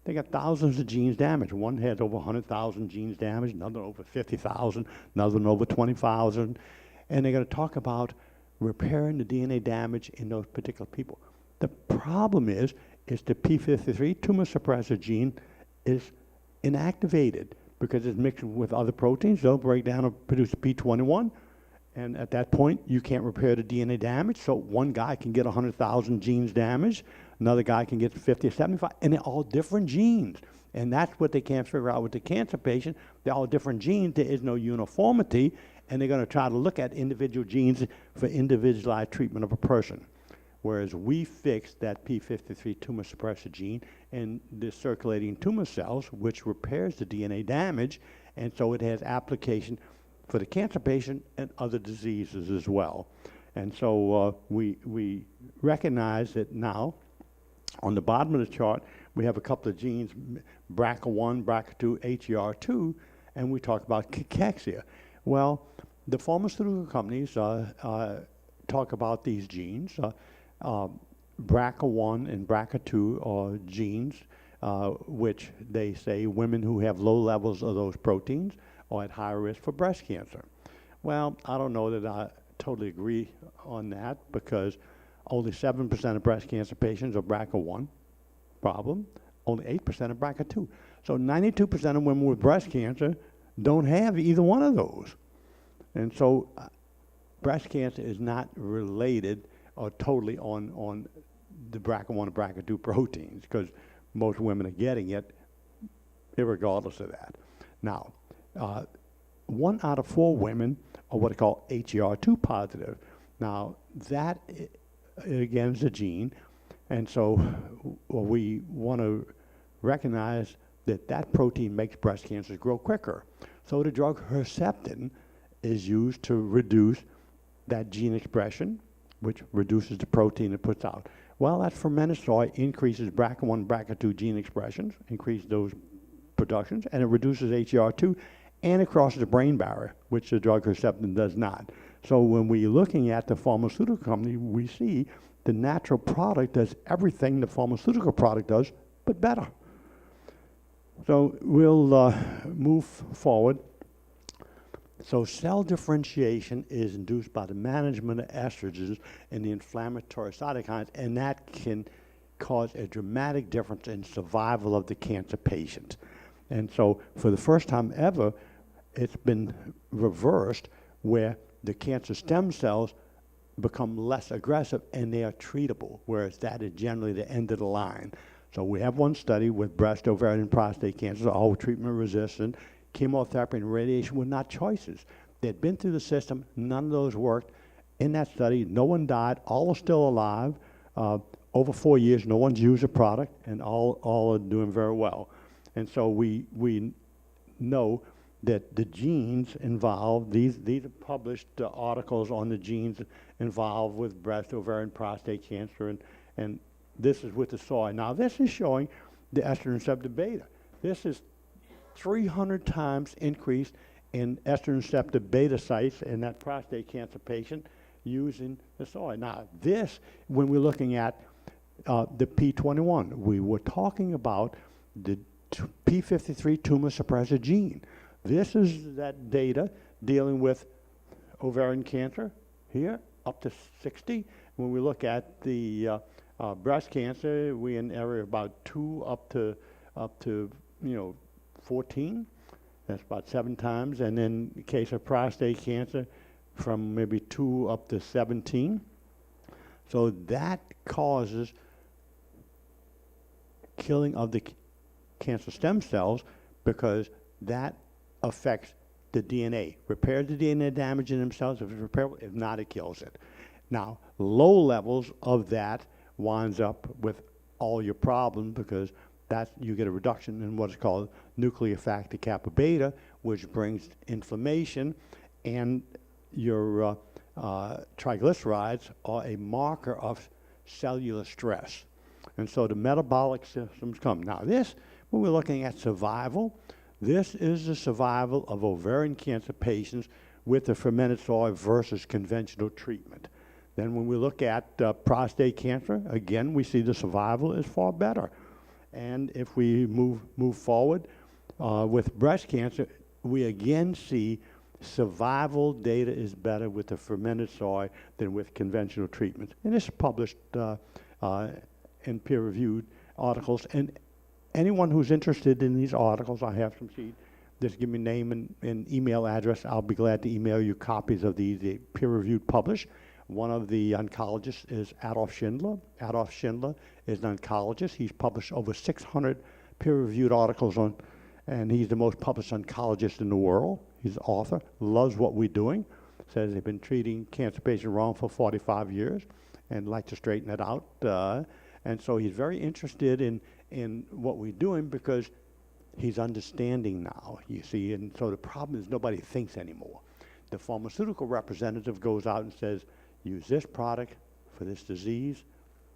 They got thousands of genes damaged. One has over 100,000 genes damaged, another over 50,000, another one over 20,000. And they're going to talk about repairing the DNA damage in those particular people. The problem is the P53 tumor suppressor gene is inactivated because it's mixed with other proteins. They'll break down and produce P21. And at that point, you can't repair the DNA damage. So one guy can get 100,000 genes damaged. Another guy can get 50 or 75. And they're all different genes. And that's what they can't figure out with the cancer patient. They're all different genes. There is no uniformity. And they're going to try to look at individual genes for individualized treatment of a person. Whereas we fixed that P53 tumor suppressor gene in the circulating tumor cells, which repairs the DNA damage. And so it has application for the cancer patient and other diseases as well. And so we recognize that now, on the bottom of the chart, we have a couple of genes, BRCA1, BRCA2, HER2, and we talk about cachexia. Well, the pharmaceutical companies talk about these genes. BRCA1 and BRCA2 are genes which they say women who have low levels of those proteins are at higher risk for breast cancer. Well, I don't know that I totally agree on that, because only 7% of breast cancer patients are BRCA1 problem, only 8% of BRCA2. So 92% of women with breast cancer don't have either one of those. And so breast cancer is not related or totally on the BRCA1 and BRCA2 proteins, because most women are getting it irregardless of that. Now, 1 out of 4 women are what are called HER2 positive. Now, that again is a gene, and so we want to recognize that that protein makes breast cancers grow quicker. So the drug Herceptin is used to reduce that gene expression, which reduces the protein it puts out. Well, that fermented soy increases BRCA1, BRCA2 gene expressions, increase those productions, and it reduces HER2, and it crosses the brain barrier, which the drug Herceptin does not. So when we're looking at the pharmaceutical company, we see the natural product does everything the pharmaceutical product does, but better. So we'll move forward. So cell differentiation is induced by the management of estrogens and the inflammatory cytokines, and that can cause a dramatic difference in survival of the cancer patient. And so for the first time ever, it's been reversed, where the cancer stem cells become less aggressive and they are treatable, whereas that is generally the end of the line. So we have one study with breast, ovarian, and prostate cancers, all treatment resistant. Chemotherapy and radiation were not choices. They'd been through the system, none of those worked. In that study, no one died, all are still alive. Over 4 years, no one's used a product, and all are doing very well. And so we know that the genes involved, these are published articles on the genes involved with breast, ovarian, prostate cancer, and this is with the soy. Now this is showing the estrogen receptor beta. This is 300 times increase in estrogen receptor beta sites in that prostate cancer patient using the soy. Now this, when we're looking at the P21, we were talking about the P53 tumor suppressor gene. This is that data dealing with ovarian cancer here, up to 60. When we look at the breast cancer, we in area about 2 up to 14. That's about 7 times. And then in case of prostate cancer, from maybe 2 up to 17. So that causes killing of the cancer stem cells, because that affects the DNA. Repairs the DNA damage in themselves. If it's repairable, if not, it kills it. Now, low levels of that winds up with all your problems, because you get a reduction in what is called nuclear factor kappa beta, which brings inflammation, and your triglycerides are a marker of cellular stress. And so the metabolic systems come. Now this, when we're looking at survival, this is the survival of ovarian cancer patients with the fermented soy versus conventional treatment. Then when we look at prostate cancer, again, we see the survival is far better. And if we move forward with breast cancer, we again see survival data is better with the fermented soy than with conventional treatments. And this is published in peer-reviewed articles. And anyone who's interested in these articles, I have some sheets. Just give me name and email address. I'll be glad to email you copies of these peer-reviewed published. One of the oncologists is Adolf Schindler. Adolf Schindler is an oncologist. He's published over 600 peer-reviewed articles on, and he's the most published oncologist in the world. He's an author, loves what we're doing, says they've been treating cancer patients wrong for 45 years and like to straighten it out. And so he's very interested in what we're doing, because he's understanding now, you see. And so the problem is nobody thinks anymore. The pharmaceutical representative goes out and says, use this product for this disease,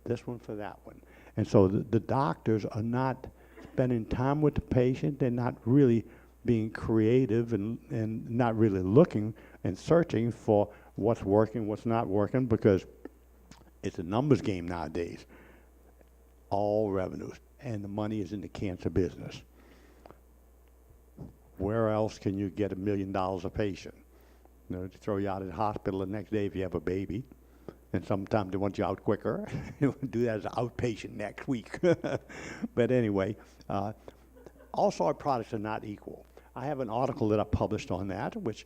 this one for that one. And so the doctors are not spending time with the patient. They're not really being creative and not really looking and searching for what's working, what's not working, because It's a numbers game nowadays. All revenues. And the money is in the cancer business. Where else can you get $1 million a patient? You know, to throw you out of the hospital the next day if you have a baby. And sometimes they want you out quicker. Do that as an outpatient next week. But anyway, all soy products are not equal. I have an article that I published on that, which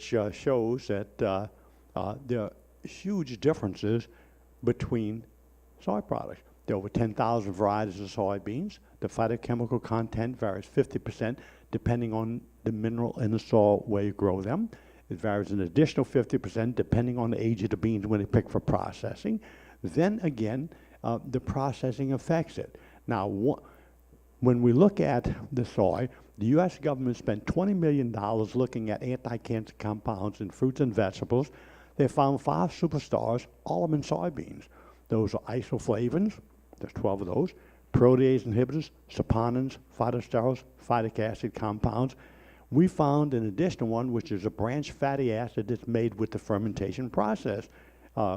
shows that there are huge differences between soy products. There are over 10,000 varieties of soybeans. The phytochemical content varies 50% depending on the mineral in the soil where you grow them. It varies an additional 50% depending on the age of the beans when they pick for processing. Then again, the processing affects it. Now, when we look at the soy, the U.S. government spent $20 million looking at anti-cancer compounds in fruits and vegetables. They found 5 superstars, all of them in soybeans. Those are isoflavones, there's 12 of those, protease inhibitors, saponins, phytosterols, phytic acid compounds. We found an additional one, which is a branch fatty acid that's made with the fermentation process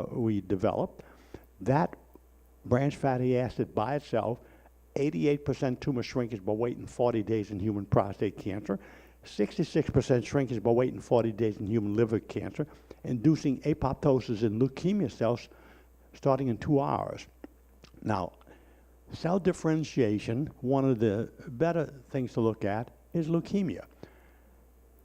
we developed. That branch fatty acid by itself, 88% tumor shrinkage by waiting 40 days in human prostate cancer, 66% shrinkage by waiting 40 days in human liver cancer, inducing apoptosis in leukemia cells starting in 2 hours. Now, cell differentiation, one of the better things to look at is leukemia.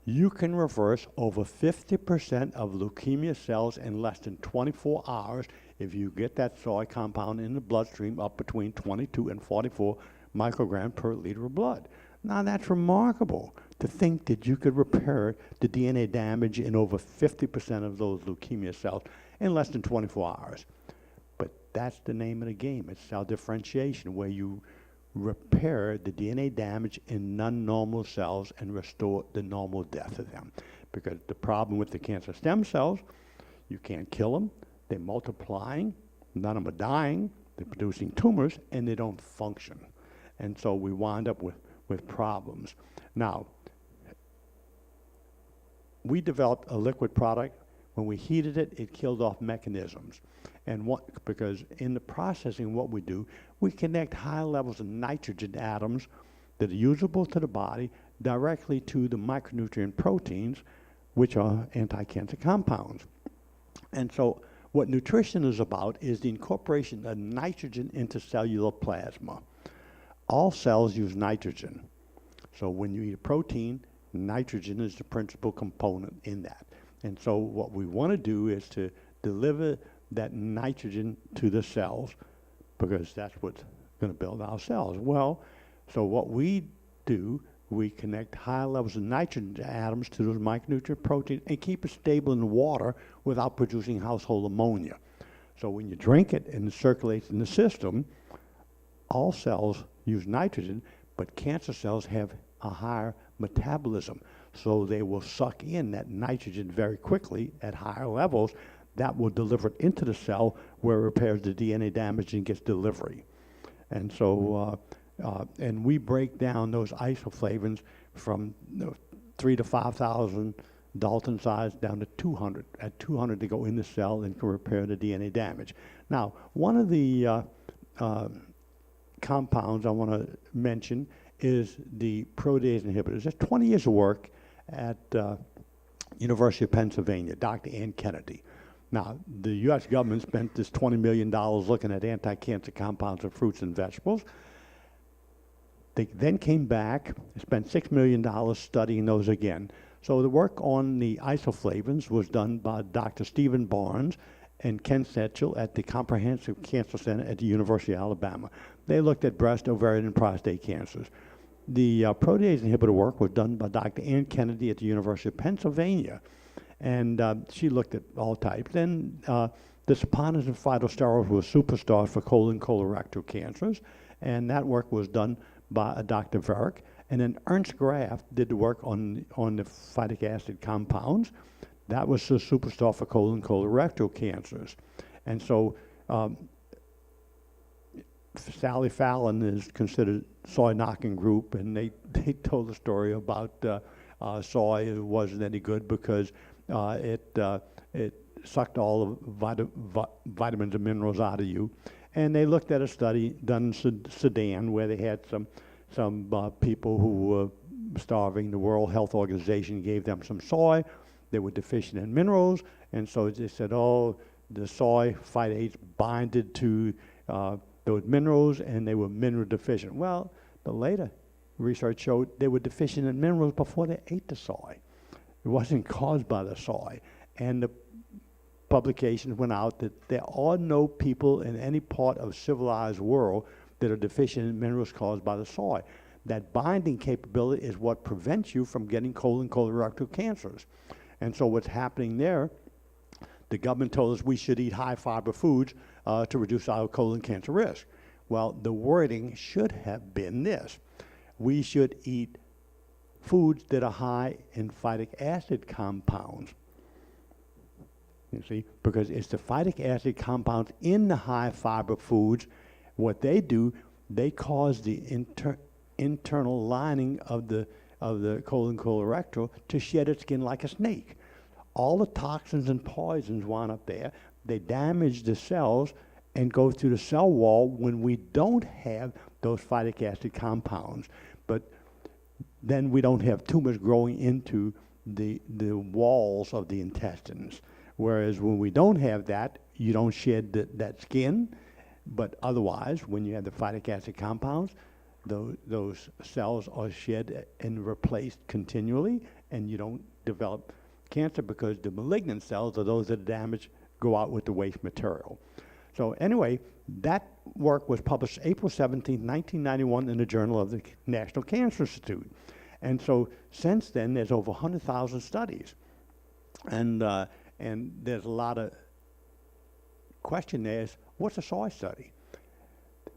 You can reverse over 50% of leukemia cells in less than 24 hours if you get that soy compound in the bloodstream up between 22 and 44 micrograms per liter of blood. Now that's remarkable to think that you could repair the DNA damage in over 50% of those leukemia cells in less than 24 hours. But that's the name of the game. It's cell differentiation, where you repair the DNA damage in non-normal cells and restore the normal death of them. Because the problem with the cancer stem cells, you can't kill them, they're multiplying, none of them are dying, they're producing tumors, and they don't function. And so we wind up with problems. Now, we developed a liquid product. When we heated it, it killed off mechanisms. And because in the processing, what we do, we connect high levels of nitrogen atoms that are usable to the body directly to the micronutrient proteins, which are anti-cancer compounds. And so what nutrition is about is the incorporation of nitrogen into cellular plasma. All cells use nitrogen. So when you eat a protein, nitrogen is the principal component in that. And so what we want to do is to deliver that nitrogen to the cells, because that's what's going to build our cells. Well, so what we do, we connect high levels of nitrogen atoms to those micronutrient proteins and keep it stable in the water without producing household ammonia. So when you drink it and it circulates in the system, all cells use nitrogen, but cancer cells have a higher metabolism. So they will suck in that nitrogen very quickly at higher levels. That will deliver it into the cell where it repairs the DNA damage and gets delivery. And so, and we break down those isoflavones from 3,000 to 5,000 Dalton size down to 200. At 200 they go in the cell and can repair the DNA damage. Now, one of the compounds I want to mention is the protease inhibitors. There's 20 years of work at University of Pennsylvania, Dr. Ann Kennedy. Now, the U.S. government spent this $20 million looking at anti-cancer compounds in fruits and vegetables. They then came back and spent $6 million studying those again. So the work on the isoflavones was done by Dr. Stephen Barnes and Ken Setchell at the Comprehensive Cancer Center at the University of Alabama. They looked at breast, ovarian, and prostate cancers. The protease inhibitor work was done by Dr. Ann Kennedy at the University of Pennsylvania. And she looked at all types. Then the saponins and phytosterols were superstars for colon colorectal cancers. And that work was done by Dr. Varick. And then Ernst Graf did the work on the phytic acid compounds. That was the superstar for colon colorectal cancers. And so Sally Fallon is considered soy knocking group, and they told the story about soy. It wasn't any good because it sucked all the vitamins and minerals out of you. And they looked at a study done in Sudan where they had some people who were starving. The World Health Organization gave them some soy. They were deficient in minerals, and so they said, oh, the soy phytates binded to those minerals, and they were mineral deficient. Well, the later research showed they were deficient in minerals before they ate the soy. It wasn't caused by the soy. And the publications went out that there are no people in any part of civilized world that are deficient in minerals caused by the soy. That binding capability is what prevents you from getting colon colorectal cancers. And so what's happening there, the government told us we should eat high fiber foods to reduce our colon cancer risk. Well, the wording should have been this. We should eat foods that are high in phytic acid compounds. You see, because it's the phytic acid compounds in the high fiber foods. What they do, they cause the internal lining of the colon colorectal to shed its skin like a snake. All the toxins and poisons wind up there. They damage the cells and go through the cell wall when we don't have those phytic acid compounds. But then we don't have tumors growing into the walls of the intestines. Whereas when we don't have that, you don't shed that skin. But otherwise, when you have the phytic acid compounds, those cells are shed and replaced continually, and you don't develop cancer because the malignant cells are those that are damaged, go out with the waste material. So anyway, that work was published April 17, 1991 in the Journal of the National Cancer Institute. And so since then, there's over 100,000 studies. And there's a lot of question there is, what's a soy study?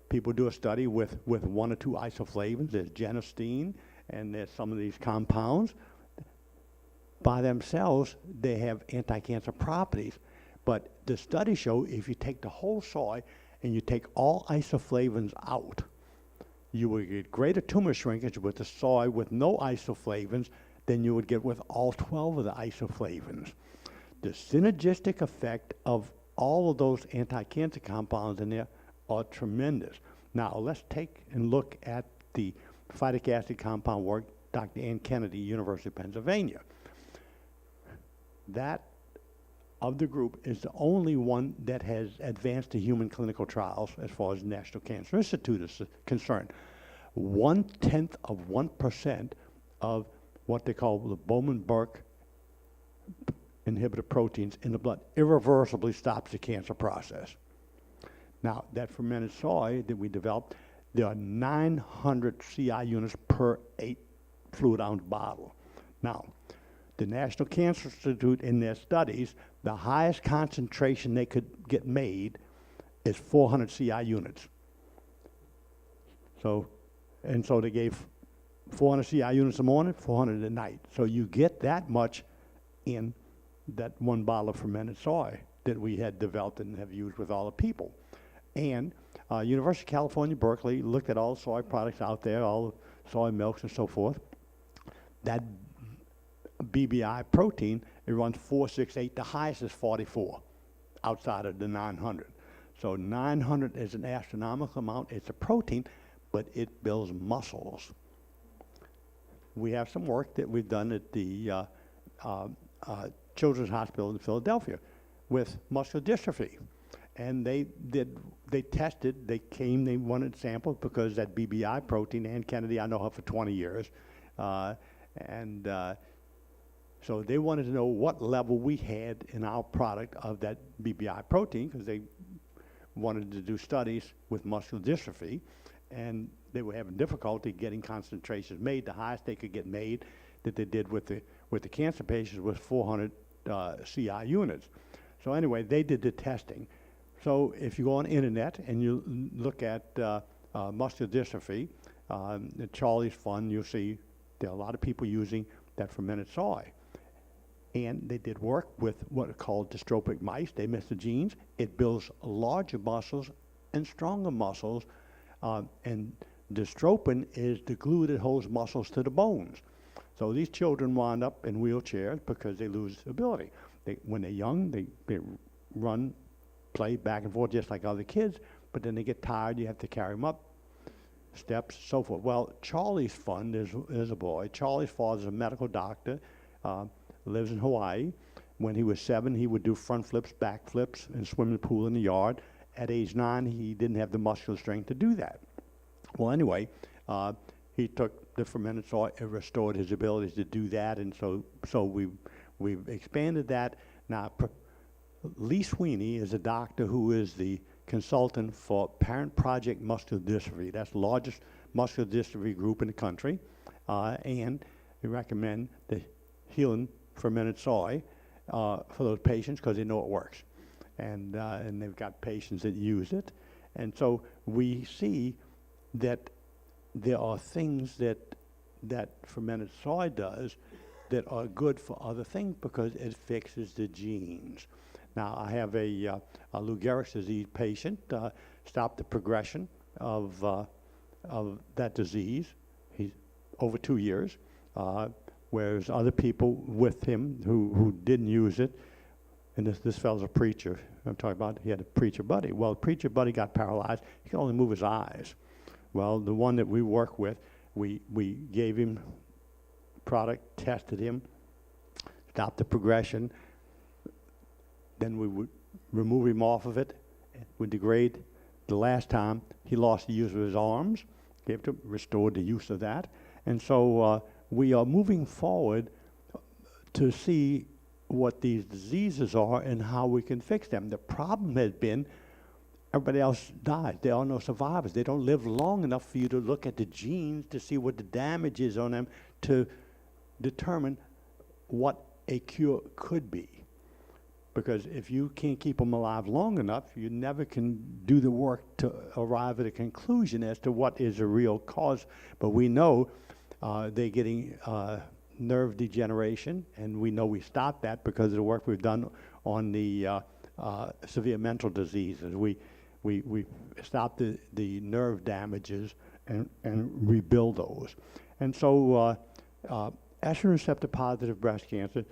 People do a study with one or two isoflavones. There's genistein, and there's some of these compounds. By themselves, they have anti-cancer properties. But the studies show if you take the whole soy and you take all isoflavones out, you will get greater tumor shrinkage with the soy with no isoflavones than you would get with all 12 of the isoflavones. The synergistic effect of all of those anti-cancer compounds in there are tremendous. Now, let's take and look at the phytic acid compound work, Dr. Ann Kennedy, University of Pennsylvania. That of the group is the only one that has advanced to human clinical trials as far as the National Cancer Institute is concerned. 0.1% of what they call the Bowman-Burke inhibitor proteins in the blood irreversibly stops the cancer process. Now, that fermented soy that we developed, there are 900 CI units per 8 fluid ounce bottle. Now, the National Cancer Institute in their studies, the highest concentration they could get made is 400 CI units. So they gave 400 CI units in the morning, 400 at night. So you get that much in that one bottle of fermented soy that we had developed and have used with all the people. And University of California, Berkeley looked at all the soy products out there, all the soy milks and so forth. That BBI protein, it runs 468. The highest is 44 outside of the 900. So 900 is an astronomical amount. It's a protein, but it builds muscles. We have some work that we've done at the Children's Hospital in Philadelphia with muscular dystrophy. And they tested, they wanted samples because that BBI protein, Ann Kennedy, I know her for 20 years. So they wanted to know what level we had in our product of that BBI protein because they wanted to do studies with muscular dystrophy. And they were having difficulty getting concentrations made. The highest they could get made that they did with the cancer patients was 400 CI units. So anyway, they did the testing. So if you go on the internet and you look at muscular dystrophy, Charlie's Fund, you'll see there are a lot of people using that fermented soy. And they did work with what are called dystrophic mice. They miss the genes. It builds larger muscles and stronger muscles. And dystrophin is the glue that holds muscles to the bones. So these children wind up in wheelchairs because they lose ability. When they're young, they run, play back and forth just like other kids, but then they get tired, you have to carry them up, steps, so forth. Well, Charlie's fun, there's a boy. Charlie's father's a medical doctor, lives in Hawaii. When he was 7, he would do front flips, back flips, and swim in the pool in the yard. At age 9, he didn't have the muscular strength to do that. Well, anyway, he took the fermented soy and restored his abilities to do that, and so we've expanded that. Now, Lee Sweeney is a doctor who is the consultant for Parent Project Muscular Dystrophy. That's the largest muscular dystrophy group in the country, and we recommend the healing fermented soy for those patients because they know it works, and they've got patients that use it, and so we see that there are things that fermented soy does that are good for other things because it fixes the genes. Now, I have a Lou Gehrig's disease patient, stopped the progression of that disease. He's over 2 years, whereas other people with him who didn't use it, and this fellow's a preacher, I'm talking about, he had a preacher buddy. Well, the preacher buddy got paralyzed. He could only move his eyes. Well, the one that we work with, we gave him product, tested him, stopped the progression, then we would remove him off of it, would degrade. The last time, he lost the use of his arms, gave to restored the use of that. And so we are moving forward to see what these diseases are and how we can fix them. The problem has been everybody else dies. There are no survivors. They don't live long enough for you to look at the genes to see what the damage is on them to determine what a cure could be. Because if you can't keep them alive long enough, you never can do the work to arrive at a conclusion as to what is a real cause. But we know they're getting nerve degeneration, and we know we stopped that because of the work we've done on the severe mental diseases. We stopped the nerve damages and rebuild those. And so estrogen receptor positive breast cancer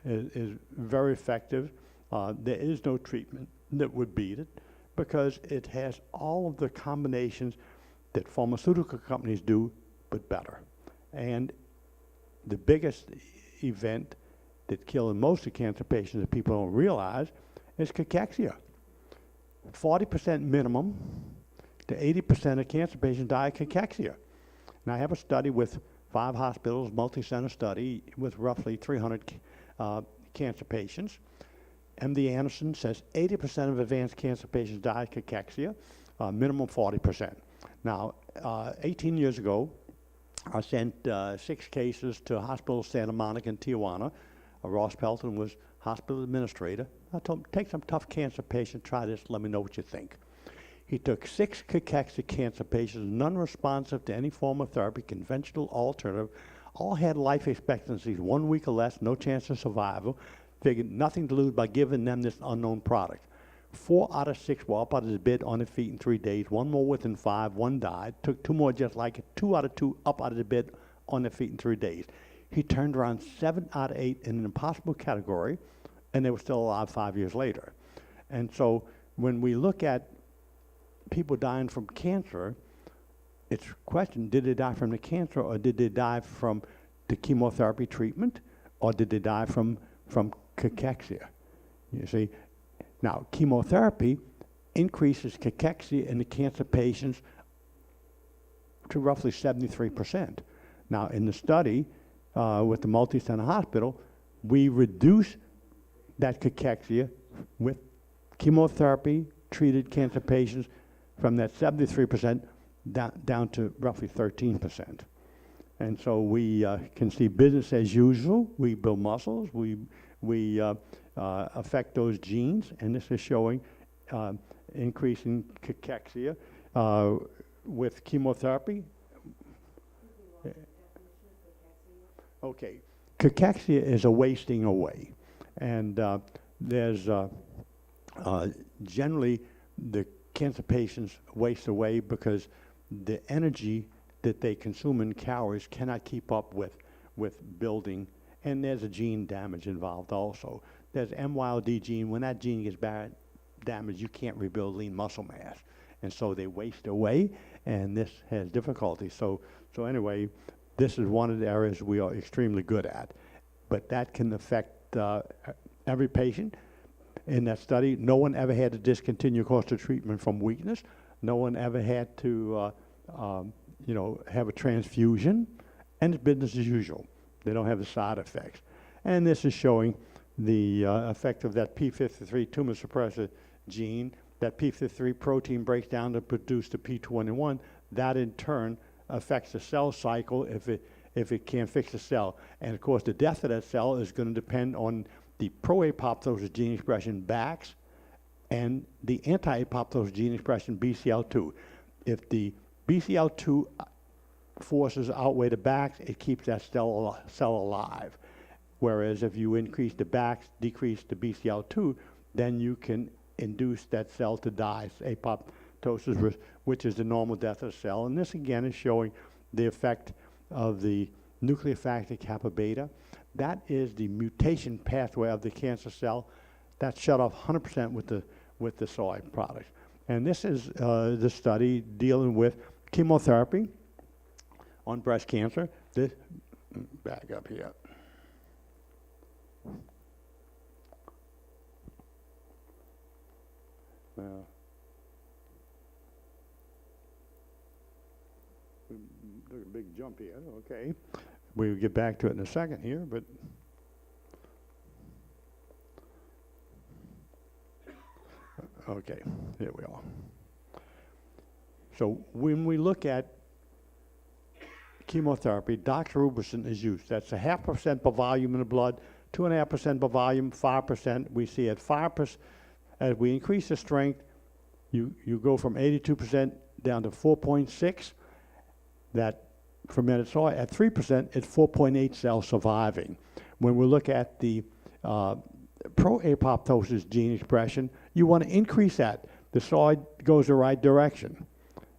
is very effective. There is no treatment that would beat it because it has all of the combinations that pharmaceutical companies do, but better. And the biggest event that kills most of cancer patients that people don't realize is cachexia. 40% minimum to 80% of cancer patients die of cachexia. And I have a study with 5 hospitals, multi-center study with roughly 300 cancer patients. MD Anderson says 80% of advanced cancer patients die of cachexia, minimum 40%. Now, 18 years ago, I sent 6 cases to Hospital Santa Monica in Tijuana. Ross Pelton was hospital administrator. I told him, take some tough cancer patients, try this, let me know what you think. He took 6 cachexia cancer patients, non-responsive to any form of therapy, conventional, alternative, all had life expectancies 1 week or less, no chance of survival, figured nothing to lose by giving them this unknown product. 4 out of 6 were up out of the bed on their feet in 3 days, 1 more within 5, 1 died, took 2 more just like it, 2 out of 2 up out of the bed on their feet in 3 days. He turned around 7 out of 8 in an impossible category, and they were still alive 5 years later. And so when we look at people dying from cancer, it's a question, did they die from the cancer, or did they die from the chemotherapy treatment, or did they die from cachexia? You see, now chemotherapy increases cachexia in the cancer patients to roughly 73%. Now in the study with the multi-center hospital, we reduce that cachexia with chemotherapy treated cancer patients from that 73% down to roughly 13%. And so we can see business as usual. We build muscles. We affect those genes, and this is showing increasing cachexia with chemotherapy. Okay, cachexia is a wasting away, and there's generally the cancer patients waste away because the energy that they consume in calories cannot keep up with with building, and there's a gene damage involved also. There's MYLD gene. When that gene gets damaged, you can't rebuild lean muscle mass. And so they waste away, and this has difficulty. So anyway, this is one of the areas we are extremely good at. But that can affect every patient. In that study, no one ever had to discontinue course of treatment from weakness. No one ever had to, have a transfusion, and it's business as usual. They don't have the side effects. And this is showing the effect of that p53 tumor suppressor gene. That p53 protein breaks down to produce the p21. That in turn affects the cell cycle if it can't fix the cell. And of course, the death of that cell is going to depend on the pro-apoptosis gene expression BAX and the anti-apoptosis gene expression BCL2. If the BCL2 forces outweigh the BAX, it keeps that cell alive. Whereas if you increase the BAX, decrease the BCL2, then you can induce that cell to die, apoptosis, which is the normal death of the cell. And this again is showing the effect of the nuclear factor kappa beta. That is the mutation pathway of the cancer cell. That's shut off 100% with the soy products. And this is the study dealing with chemotherapy on breast cancer. This, back up here. Took a big jump here. Okay, we'll get back to it in a second here, but okay, here we are. So when we look at chemotherapy, doxorubicin is used. That's a 0.5% per volume in the blood, 2.5% per volume, 5%. We see at 5%, as we increase the strength, you go from 82% down to 4.6. That fermented soy at 3%, it's 4.8 cells surviving. When we look at the pro-apoptosis gene expression, you want to increase that. The soy goes the right direction.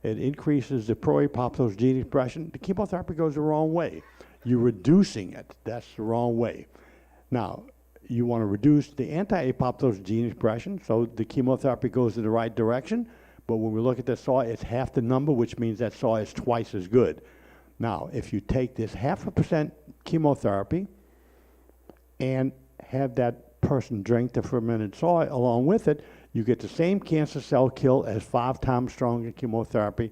It increases the pro-apoptosis gene expression. The chemotherapy goes the wrong way. You're reducing it. That's the wrong way. Now, you want to reduce the anti-apoptosis gene expression, so the chemotherapy goes in the right direction. But when we look at the soy, it's half the number, which means that soy is twice as good. Now, if you take this 0.5% chemotherapy and have that person drink the fermented soy along with it, you get the same cancer cell kill as 5 times stronger chemotherapy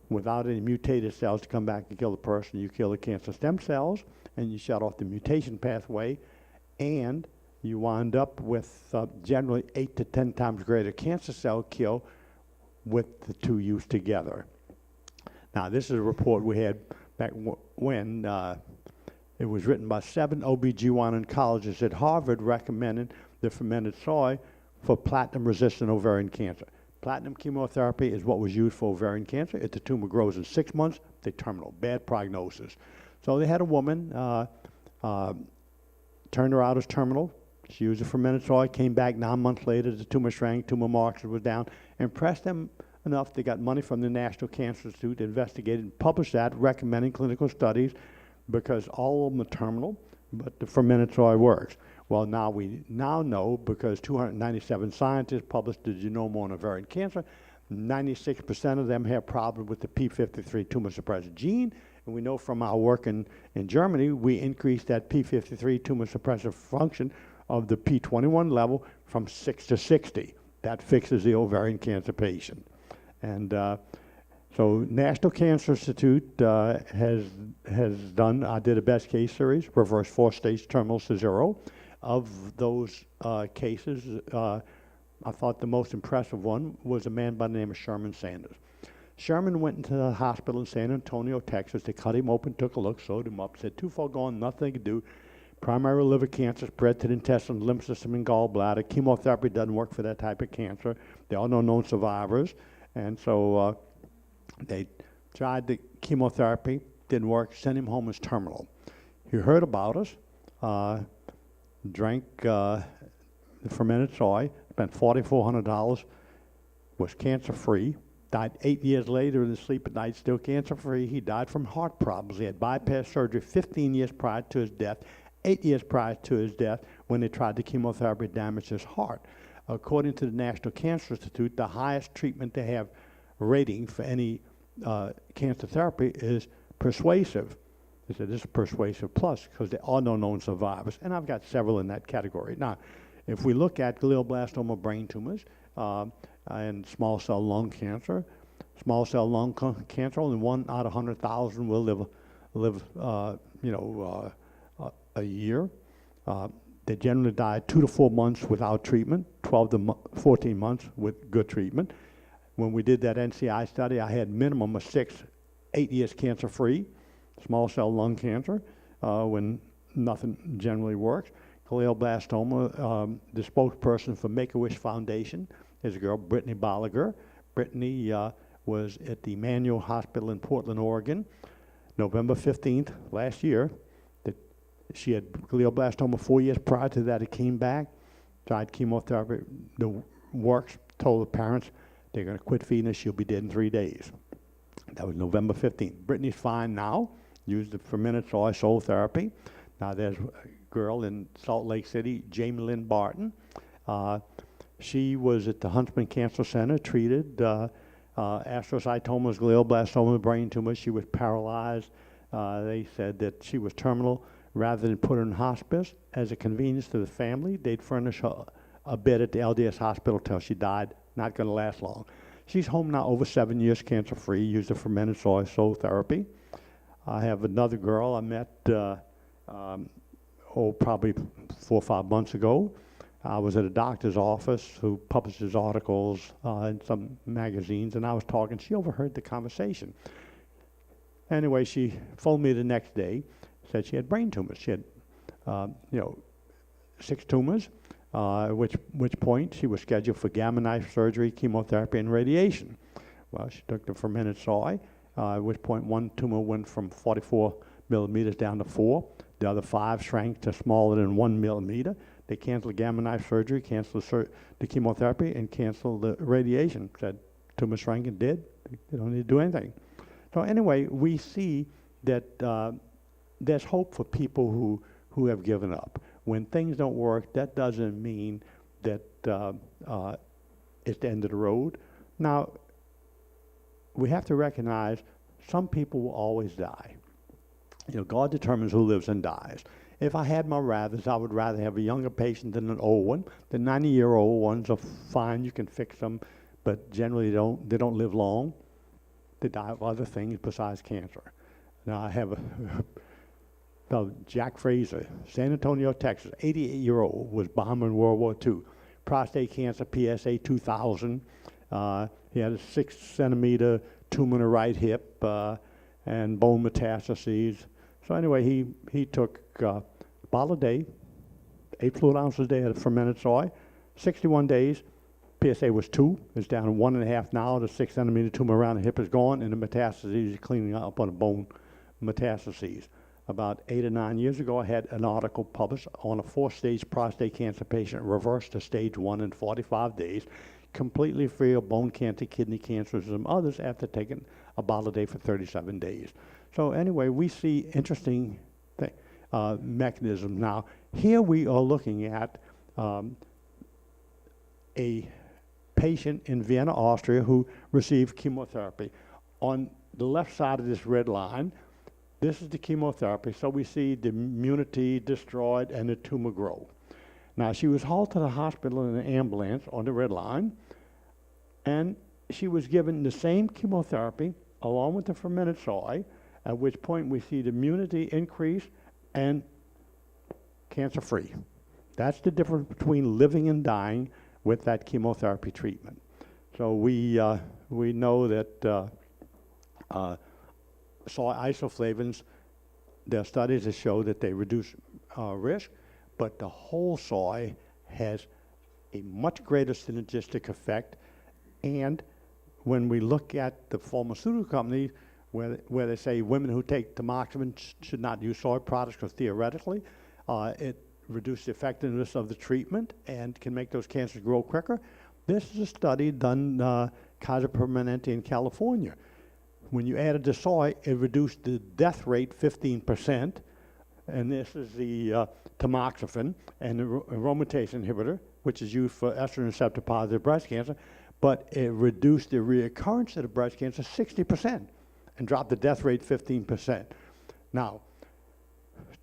without any mutated cells to come back and kill the person. You kill the cancer stem cells, and you shut off the mutation pathway, and you wind up with generally 8 to 10 times greater cancer cell kill with the two used together. Now, this is a report we had back when it was written by 7 OB/GYN oncologists at Harvard recommending the fermented soy for platinum-resistant ovarian cancer. Platinum chemotherapy is what was used for ovarian cancer. If the tumor grows in 6 months, they terminal, bad prognosis. So they had a woman, turned her out as terminal. She used the fermented soy, came back 9 months later, the tumor shrank, tumor markers was down. Impressed them enough, they got money from the National Cancer Institute, investigated and published that, recommending clinical studies, because all of them are terminal, but the fermented soy works. Well, now we know, because 297 scientists published the genome on ovarian cancer, 96% of them have problems with the p53 tumor suppressor gene. And we know from our work in Germany, we increased that p53 tumor suppressor function of the p21 level from 6 to 60. That fixes the ovarian cancer patient. And so National Cancer Institute has done, I did a best case series, reverse 4-stage terminal to 0. Of those cases, I thought the most impressive one was a man by the name of Sherman Sanders. Sherman went into the hospital in San Antonio, Texas. They cut him open, took a look, sewed him up, said, too far gone, nothing they could do. Primary liver cancer spread to the intestine, lymph system, and gallbladder. Chemotherapy doesn't work for that type of cancer. There are no known survivors. And so they tried the chemotherapy, didn't work, sent him home as terminal. He heard about us, drank the fermented soy, spent $4,400, was cancer-free, Died 8 years later in his sleep at night, still cancer-free. He died from heart problems. He had bypass surgery 15 years prior to his death, 8 years prior to his death when they tried the chemotherapy to damage his heart. According to the National Cancer Institute, the highest treatment they have rating for any cancer therapy is persuasive. They said this is persuasive plus because there are no known survivors, and I've got several in that category. Now, if we look at glioblastoma brain tumors and small cell lung cancer, cancer, only 1 out of 100,000 will live a year. They generally die 2 to 4 months without treatment, 12 to 14 months with good treatment. When we did that NCI study, I had minimum of 8 years cancer-free, small cell lung cancer, when nothing generally works. Glioblastoma, the spokesperson for Make-A-Wish Foundation is a girl, Brittany Bolliger. Brittany was at the Manual Hospital in Portland, Oregon, November 15th last year. She had glioblastoma 4 years prior to that. It came back, tried chemotherapy, the works, told the parents they're going to quit feeding her, she'll be dead in 3 days. That was November 15th. Brittany's fine now, used the fermented soy therapy. Now there's a girl in Salt Lake City, Jamie Lynn Barton. She was at the Huntsman Cancer Center, treated astrocytomas, glioblastoma, brain tumors. She was paralyzed. They said that she was terminal. Rather than put her in hospice, as a convenience to the family, they'd furnish her a bed at the LDS hospital till she died. Not going to last long. She's home now over 7 years, cancer-free, used the fermented soy therapy. I have another girl I met, probably 4 or 5 months ago. I was at a doctor's office who publishes articles in some magazines, and I was talking. She overheard the conversation. Anyway, she phoned me the next day, said she had brain tumors. She had, 6 tumors, at which point she was scheduled for gamma knife surgery, chemotherapy, and radiation. Well, she took the fermented soy, at which point 1 tumor went from 44 millimeters down to 4. The other 5 shrank to smaller than 1 millimeter. They canceled gamma knife surgery, canceled the chemotherapy, and canceled the radiation. Said tumor shrank and dead. They don't need to do anything. So anyway, we see that there's hope for people who have given up. When things don't work, that doesn't mean that it's the end of the road. Now, we have to recognize some people will always die. God determines who lives and dies. If I had my rathers, I would rather have a younger patient than an old one. The 90-year-old ones are fine, you can fix them, but generally they don't live long. They die of other things besides cancer. Now I have a fellow, Jack Fraser, San Antonio, Texas, 88-year-old, was bombed in World War II. Prostate cancer, PSA 2000. He had a 6-centimeter tumor in the right hip and bone metastases. So anyway, he took a bottle a day, 8 fluid ounces a day of fermented soy, 61 days. PSA was 2. It's down to 1.5 now. The 6-centimeter tumor around the hip is gone, and the metastases is cleaning up on the bone metastases. About 8 or 9 years ago, I had an article published on a 4-stage prostate cancer patient reversed to stage 1 in 45 days, completely free of bone cancer, kidney cancer, and some others after taking a bottle a day for 37 days. So anyway, we see interesting mechanisms. Now, here we are looking at a patient in Vienna, Austria, who received chemotherapy. On the left side of this red line, this is the chemotherapy. So we see the immunity destroyed and the tumor grow. Now, she was hauled to the hospital in an ambulance on the red line, and she was given the same chemotherapy along with the fermented soy, at which point we see the immunity increase and cancer-free. That's the difference between living and dying with that chemotherapy treatment. So we know that soy isoflavones, there are studies that show that they reduce risk, but the whole soy has a much greater synergistic effect. And when we look at the pharmaceutical companies, where they say women who take tamoxifen should not use soy products because theoretically it reduces the effectiveness of the treatment and can make those cancers grow quicker. This is a study done Kaiser Permanente in California. When you added the soy, it reduced the death rate 15%. And this is the tamoxifen and the aromatase inhibitor, which is used for estrogen receptor positive breast cancer. But it reduced the reoccurrence of the breast cancer 60% and dropped the death rate 15%. Now,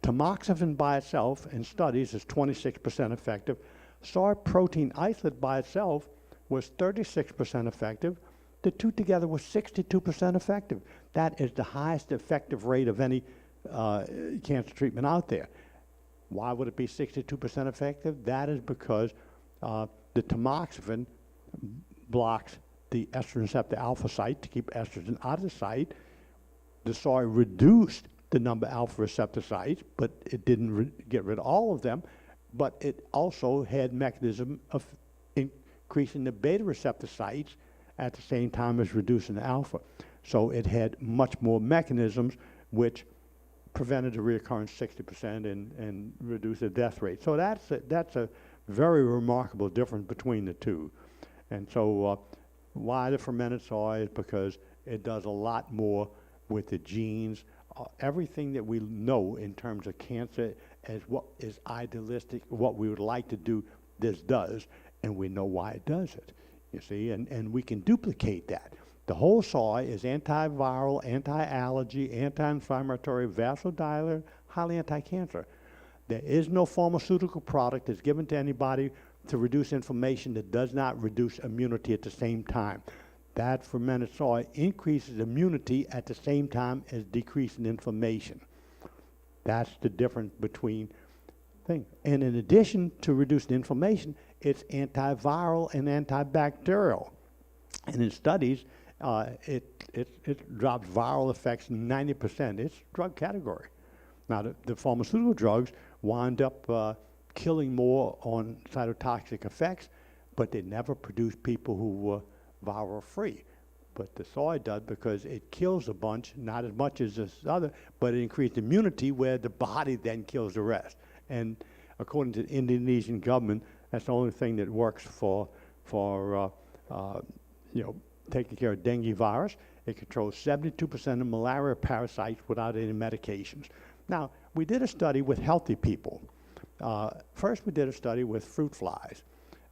tamoxifen by itself in studies is 26% effective. Soy protein isolate by itself was 36% effective. The two together was 62% effective. That is the highest effective rate of any cancer treatment out there. Why would it be 62% effective? That is because the tamoxifen blocks the estrogen receptor alpha site to keep estrogen out of the site. The soy reduced the number of alpha receptor sites, but it didn't get rid of all of them, but it also had mechanism of increasing the beta receptor sites at the same time as reducing the alpha. So it had much more mechanisms which prevented the reoccurrence 60% and reduced the death rate. So that's a very remarkable difference between the two. And so why the fermented soy is because it does a lot more with the genes. Everything that we know in terms of cancer as what is idealistic, what we would like to do, this does, and we know why it does it, you see, and we can duplicate that. The whole soy is antiviral, anti-allergy, anti-inflammatory, vasodilator, highly anti-cancer. There is no pharmaceutical product that's given to anybody to reduce inflammation that does not reduce immunity at the same time. That fermented soy increases immunity at the same time as decreasing inflammation. That's the difference between things. And in addition to reducing inflammation, it's antiviral and antibacterial. And in studies, it drops viral effects 90%. It's drug category. Now, the pharmaceutical drugs wind up killing more on cytotoxic effects, but they never produce people who were viral-free. But the soy does because it kills a bunch, not as much as this other, but it increased immunity where the body then kills the rest. And according to the Indonesian government, that's the only thing that works for taking care of dengue virus. It controls 72% of malaria parasites without any medications. Now, we did a study with healthy people. First, we did a study with fruit flies.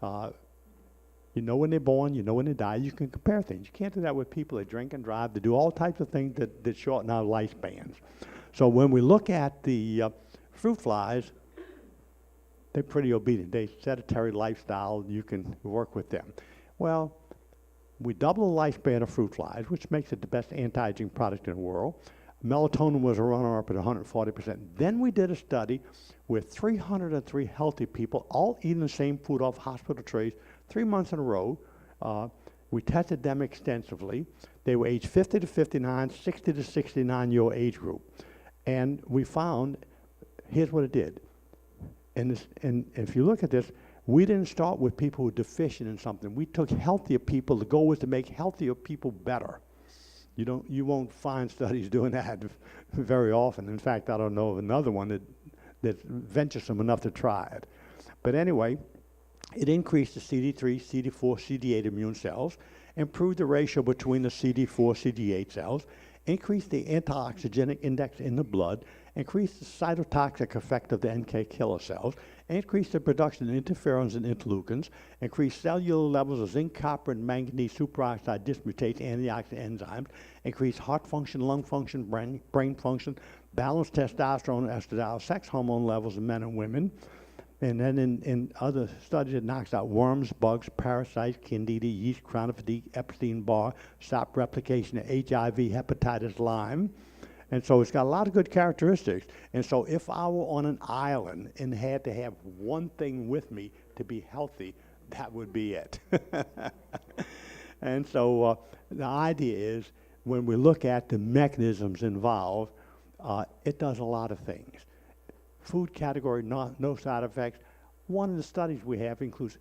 You know when they're born, you know when they die, you can compare things. You can't do that with people that drink and drive, that do all types of things that shorten our lifespans. So when we look at the fruit flies, they're pretty obedient. They sedentary lifestyle, you can work with them. Well, we double the lifespan of fruit flies, which makes it the best anti-aging product in the world. Melatonin was a runner-up at 140%. Then we did a study with 303 healthy people, all eating the same food off hospital trays, 3 months in a row. We tested them extensively. They were aged 50 to 59, 60 to 69-year-old age group. And we found, here's what it did. And if you look at this, we didn't start with people who were deficient in something. We took healthier people. The goal was to make healthier people better. You won't find studies doing that very often. In fact, I don't know of another one that's venturesome enough to try it. But anyway, it increased the CD3, CD4, CD8 immune cells, improved the ratio between the CD4, CD8 cells, increased the antioxidogenic index in the blood, increased the cytotoxic effect of the NK killer cells, increased the production of interferons and interleukins, increased cellular levels of zinc, copper, and manganese superoxide dismutase antioxidant enzymes, increased heart function, lung function, brain function, balanced testosterone, estradiol, sex hormone levels in men and women. And then in other studies, it knocks out worms, bugs, parasites, candida, yeast, chronic fatigue, Epstein-Barr, stop replication of HIV, hepatitis, Lyme. And so it's got a lot of good characteristics. And so if I were on an island and had to have one thing with me to be healthy, that would be it. And so the idea is when we look at the mechanisms involved, it does a lot of things. Food category, no side effects. One of the studies we have includes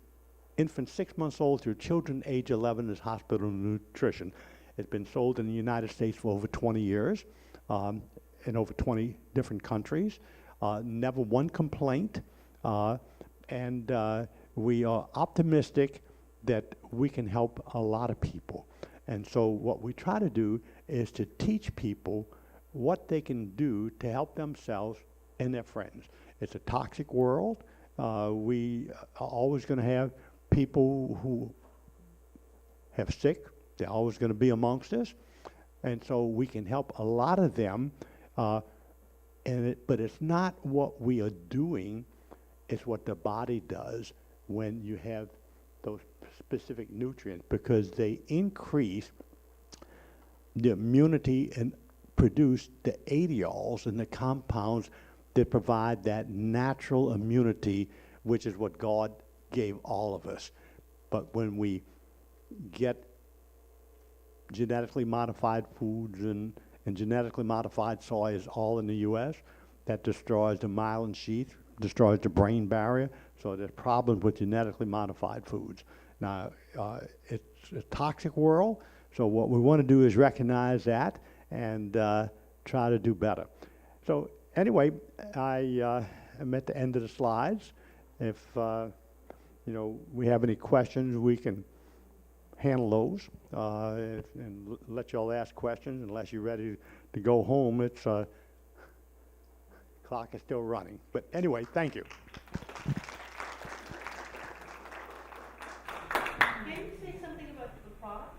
infants 6 months old through children age 11 as hospital nutrition. It's been sold in the United States for over 20 years in over 20 different countries. Never one complaint. And we are optimistic that we can help a lot of people. And so what we try to do is to teach people what they can do to help themselves and their friends. It's a toxic world. We are always going to have people who have sick. They're always going to be amongst us. And so we can help a lot of them. But it's not what we are doing, it's what the body does when you have those specific nutrients, because they increase the immunity and produce the adiols and the compounds that provide that natural immunity, which is what God gave all of us. But when we get genetically modified foods and genetically modified soy is all in the U.S., that destroys the myelin sheath, destroys the brain barrier. So there's problems with genetically modified foods. Now, it's a toxic world, so what we want to do is recognize that and try to do better. So anyway, I'm at the end of the slides. If we have any questions, we can handle those and let you all ask questions. Unless you're ready to go home, it's clock is still running. But anyway, thank you. Can you say something about the product?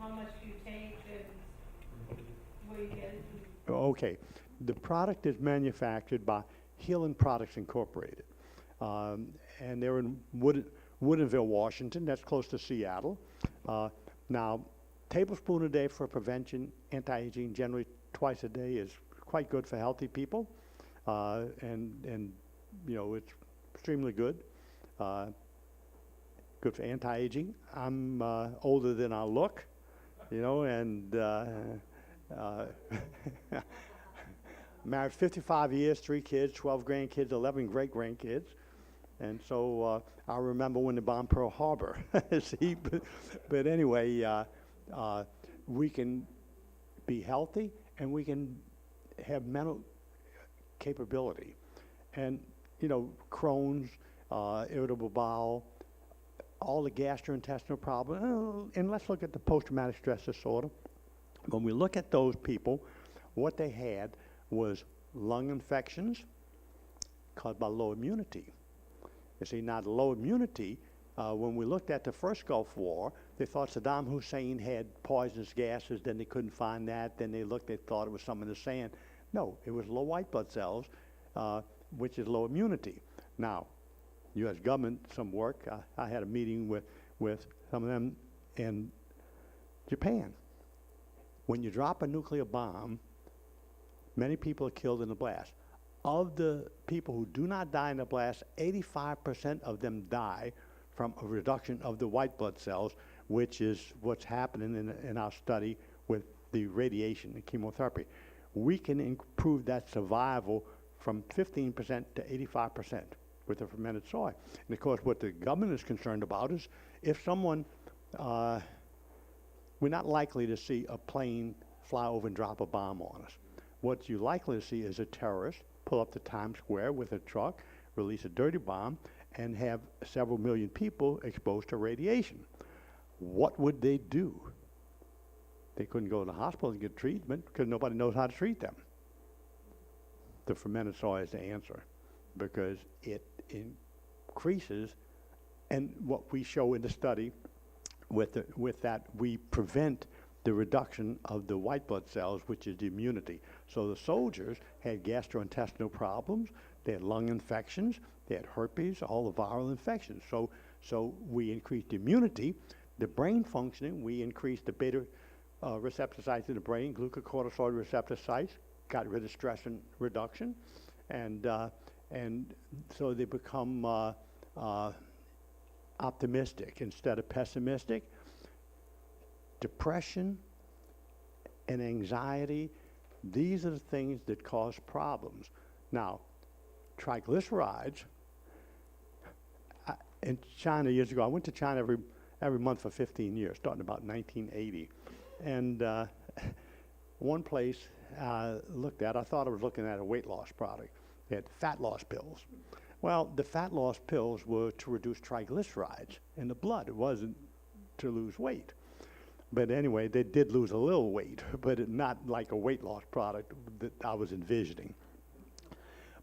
How much do you take and where you get it? Okay. The product is manufactured by Healing Products Incorporated. And they're in Woodinville, Washington. That's close to Seattle. Now, tablespoon a day for prevention, anti-aging, generally twice a day is quite good for healthy people. And it's extremely good. Good for anti-aging. I'm older than I look, and married 55 years, 3 kids, 12 grandkids, 11 great-grandkids. And so I remember when they bombed Pearl Harbor. See, but anyway, we can be healthy and we can have mental capability. And, Crohn's, irritable bowel, all the gastrointestinal problems. And let's look at the post-traumatic stress disorder. When we look at those people, what they had was lung infections caused by low immunity. You see, now the low immunity, when we looked at the first Gulf War, they thought Saddam Hussein had poisonous gases, then they couldn't find that, then they thought it was some in the sand. No, it was low white blood cells, which is low immunity. Now, U.S. government, some work, I had a meeting with some of them in Japan. When you drop a nuclear bomb, many people are killed in the blast. Of the people who do not die in the blast, 85% of them die from a reduction of the white blood cells, which is what's happening in our study with the radiation and chemotherapy. We can improve that survival from 15% to 85% with the fermented soy. And of course, what the government is concerned about is if someone, we're not likely to see a plane fly over and drop a bomb on us. What you're likely to see is a terrorist pull up to Times Square with a truck, release a dirty bomb, and have several million people exposed to radiation. What would they do? They couldn't go to the hospital and get treatment because nobody knows how to treat them. The fermented soy is the answer because it increases, and what we show in the study with that, we prevent the reduction of the white blood cells, which is the immunity. So the soldiers had gastrointestinal problems, they had lung infections, they had herpes, all the viral infections. So we increased the immunity, the brain functioning, we increased the beta receptor sites in the brain, glucocorticoid receptor sites, got rid of stress and reduction, and so they become optimistic instead of pessimistic. Depression and anxiety, these are the things that cause problems. Now, triglycerides, in China years ago, I went to China every month for 15 years, starting about 1980. And one place I looked at, I thought I was looking at a weight loss product. They had fat loss pills. Well, the fat loss pills were to reduce triglycerides in the blood. It wasn't to lose weight. But anyway, they did lose a little weight, but not like a weight loss product that I was envisioning.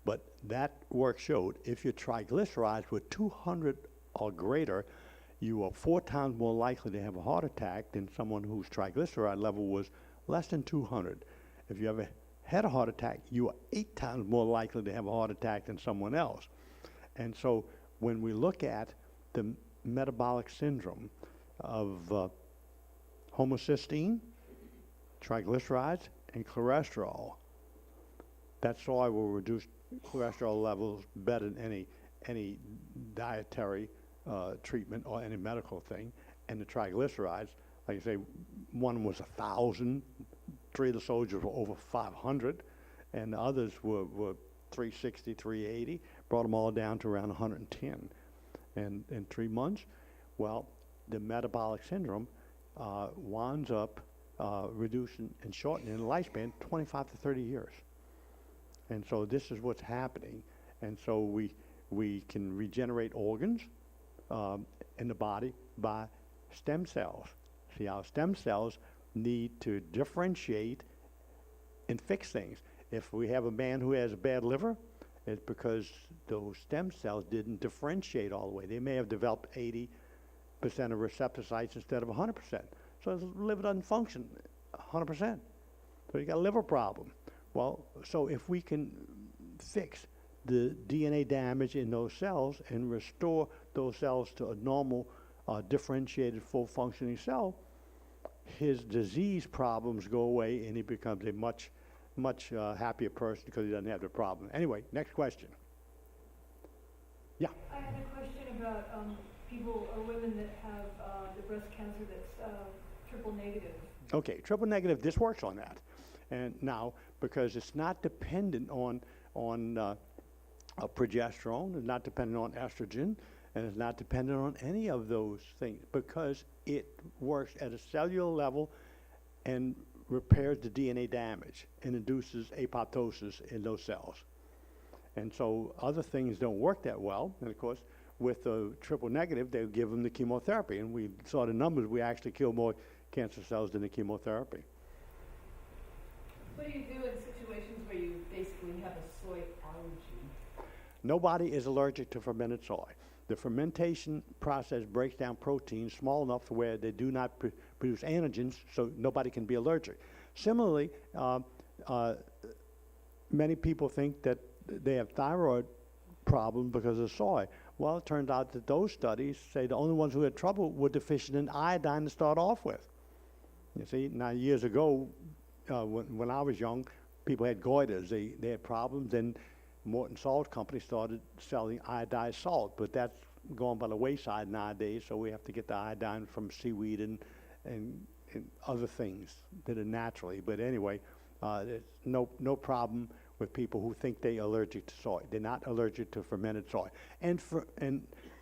But that work showed if your triglycerides were 200 or greater, you are 4 times more likely to have a heart attack than someone whose triglyceride level was less than 200. If you ever had a heart attack, you are 8 times more likely to have a heart attack than someone else. And so when we look at the metabolic syndrome of homocysteine, triglycerides, and cholesterol, that soy will reduce cholesterol levels better than any dietary treatment or any medical thing. And the triglycerides, like I say, one was 1,000, 3 of the soldiers were over 500, and the others were 360, 380, brought them all down to around 110. And in 3 months, well, the metabolic syndrome winds up reducing and shortening the lifespan 25 to 30 years. And so this is what's happening. And so we can regenerate organs in the body by stem cells. See, our stem cells need to differentiate and fix things. If we have a man who has a bad liver, it's because those stem cells didn't differentiate all the way. They may have developed 80% of receptor sites instead of 100%. So the liver doesn't function 100%. So you got a liver problem. Well, so if we can fix the DNA damage in those cells and restore those cells to a normal, differentiated, full functioning cell, his disease problems go away and he becomes a much happier person because he doesn't have the problem. Anyway, next question. Yeah. I had a question about people or women that have the breast cancer that's triple negative. Okay, triple negative, this works on that. And now, because it's not dependent on progesterone, it's not dependent on estrogen, and it's not dependent on any of those things, because it works at a cellular level and repairs the DNA damage and induces apoptosis in those cells. And so other things don't work that well. And of course, with the triple negative, they give them the chemotherapy. And we saw the numbers, we actually kill more cancer cells than the chemotherapy. What do you do in situations where you basically have a soy allergy? Nobody is allergic to fermented soy. The fermentation process breaks down proteins small enough to where they do not produce antigens, so nobody can be allergic. Similarly, many people think that they have thyroid problems because of soy. Well, it turns out that those studies say the only ones who had trouble were deficient in iodine to start off with. You see, now years ago, when I was young, people had goiters. They had problems, and Morton Salt Company started selling iodized salt, but that's gone by the wayside nowadays, so we have to get the iodine from seaweed and other things that are naturally. But anyway, there's no problem with people who think they're allergic to soy. They're not allergic to fermented soy. And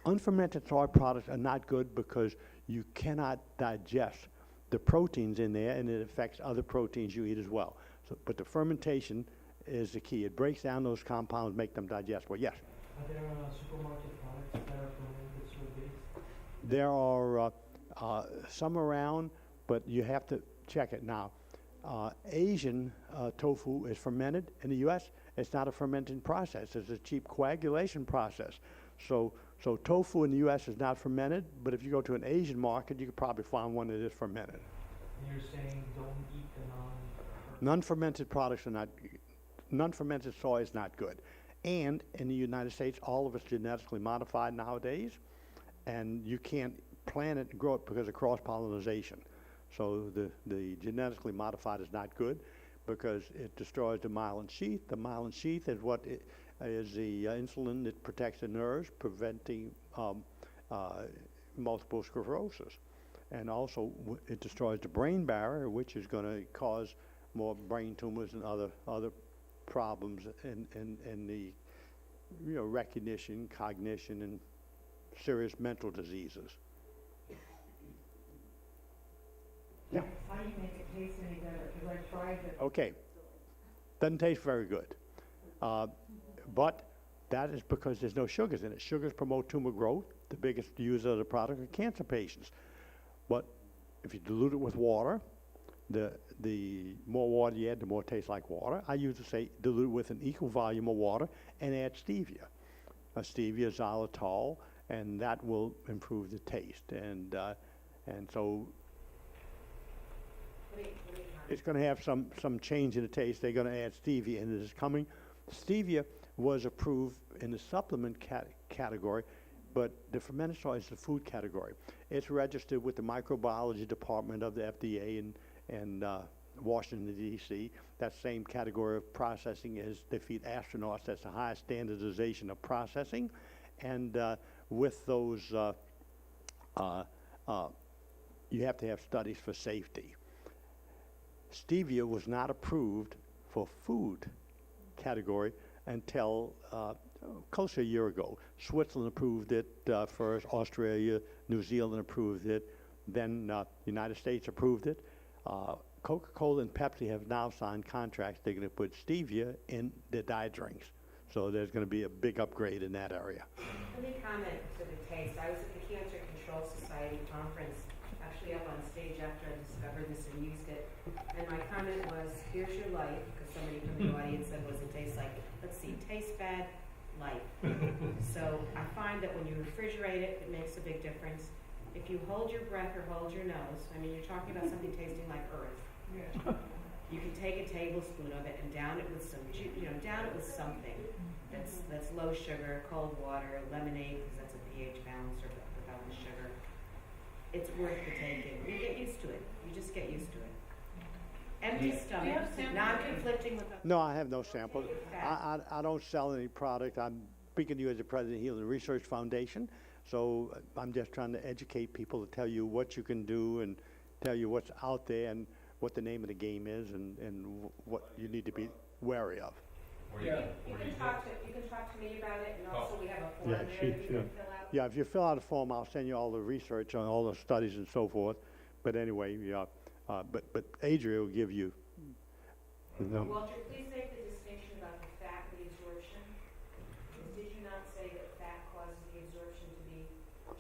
unfermented soy products are not good because you cannot digest the proteins in there, and it affects other proteins you eat as well. So, but the fermentation is the key. It breaks down those compounds, make them digestible. Yes? Are there supermarket products that are fermented soy-based? There are some around, but you have to check it. Now, Asian tofu is fermented. In the U.S., it's not a fermenting process. It's a cheap coagulation process. So tofu in the U.S. is not fermented, but if you go to an Asian market, you could probably find one that is fermented. And you're saying don't eat the Non-fermented products are not, non-fermented soy is not good. And in the United States, all of it's genetically modified nowadays, and you can't plant it and grow it because of cross-pollination. So the genetically modified is not good because it destroys the myelin sheath. The myelin sheath is what is the insulin that protects the nerves, preventing multiple sclerosis. And also it destroys the brain barrier, which is going to cause more brain tumors and other problems in the recognition, cognition, and serious mental diseases. Yeah. How do you make it taste any better? Because I tried it. Okay. Doesn't taste very good. But That is because there's no sugars in it. Sugars promote tumor growth. The biggest user of the product are cancer patients. But if you dilute it with water, the more water you add, the more it tastes like water. I usually say dilute it with an equal volume of water and add stevia. Stevia, xylitol, and that will improve the taste. And so it's going to have some change in the taste. They're going to add stevia, and it is coming. Stevia was approved in the supplement category, but the fermented soy is the food category. It's registered with the microbiology department of the FDA in Washington, D.C. That same category of processing is they feed astronauts. That's the highest standardization of processing. And with those, you have to have studies for safety. Stevia was not approved for food category until close to a year ago. Switzerland approved it first, Australia, New Zealand approved it, then the United States approved it. Coca-Cola and Pepsi have now signed contracts. They're going to put stevia in their diet drinks. So there's going to be a big upgrade in that area. Let me comment to the taste. I was at the Cancer Control Society conference, actually up on stage after I discovered this and used it. And my comment was, here's your life, because somebody from the audience said, what does it taste like? Let's see, tastes bad, life. So I find that when you refrigerate it, it makes a big difference. If you hold your breath or hold your nose, I mean, you're talking about something tasting like earth. You can take a tablespoon of it and down it with some, down it with something that's low sugar, cold water, lemonade, because that's a pH balancer without the sugar. It's worth the taking. You get used to it. You just get used to it. Empty stomach, non-conflicting with. No, I have no samples. I don't sell any product. I'm speaking to you as the president of the Healing Research Foundation, so I'm just trying to educate people to tell you what you can do and tell you what's out there and what the name of the game is and what you need to be wary of. You can talk to me about it, and also we have a form there that you can fill out. Yeah, if you fill out a form, I'll send you all the research on all the studies and so forth. But anyway, but Adria will give you. Walter, please make the distinction about the fat reabsorption. Did you not say that fat causes the absorption to be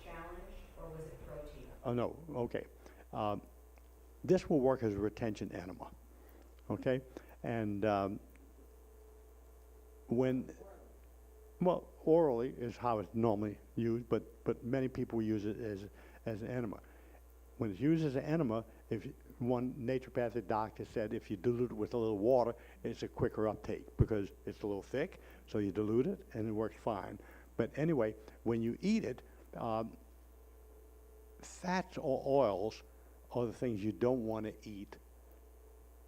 challenged, or was it protein? Oh, no, okay. This will work as a retention enema, okay? And orally is how it's normally used, but many people use it as an enema. When it's used as an enema, one naturopathic doctor said if you dilute it with a little water, it's a quicker uptake because it's a little thick, so you dilute it and it works fine. But anyway, when you eat it, fats or oils are the things you don't want to eat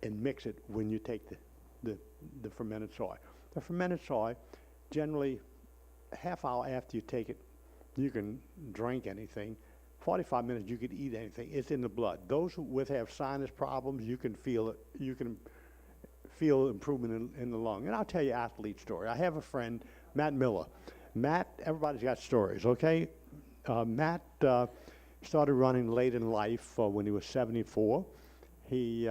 and mix it when you take the fermented soy. The fermented soy, generally half hour after you take it, you can drink anything. 45 minutes, you can eat anything. It's in the blood. Those who have sinus problems, you can feel it. You can feel improvement in the lung. And I'll tell you an athlete story. I have a friend, Matt Miller. Matt, everybody's got stories, okay? Matt started running late in life when he was 74. He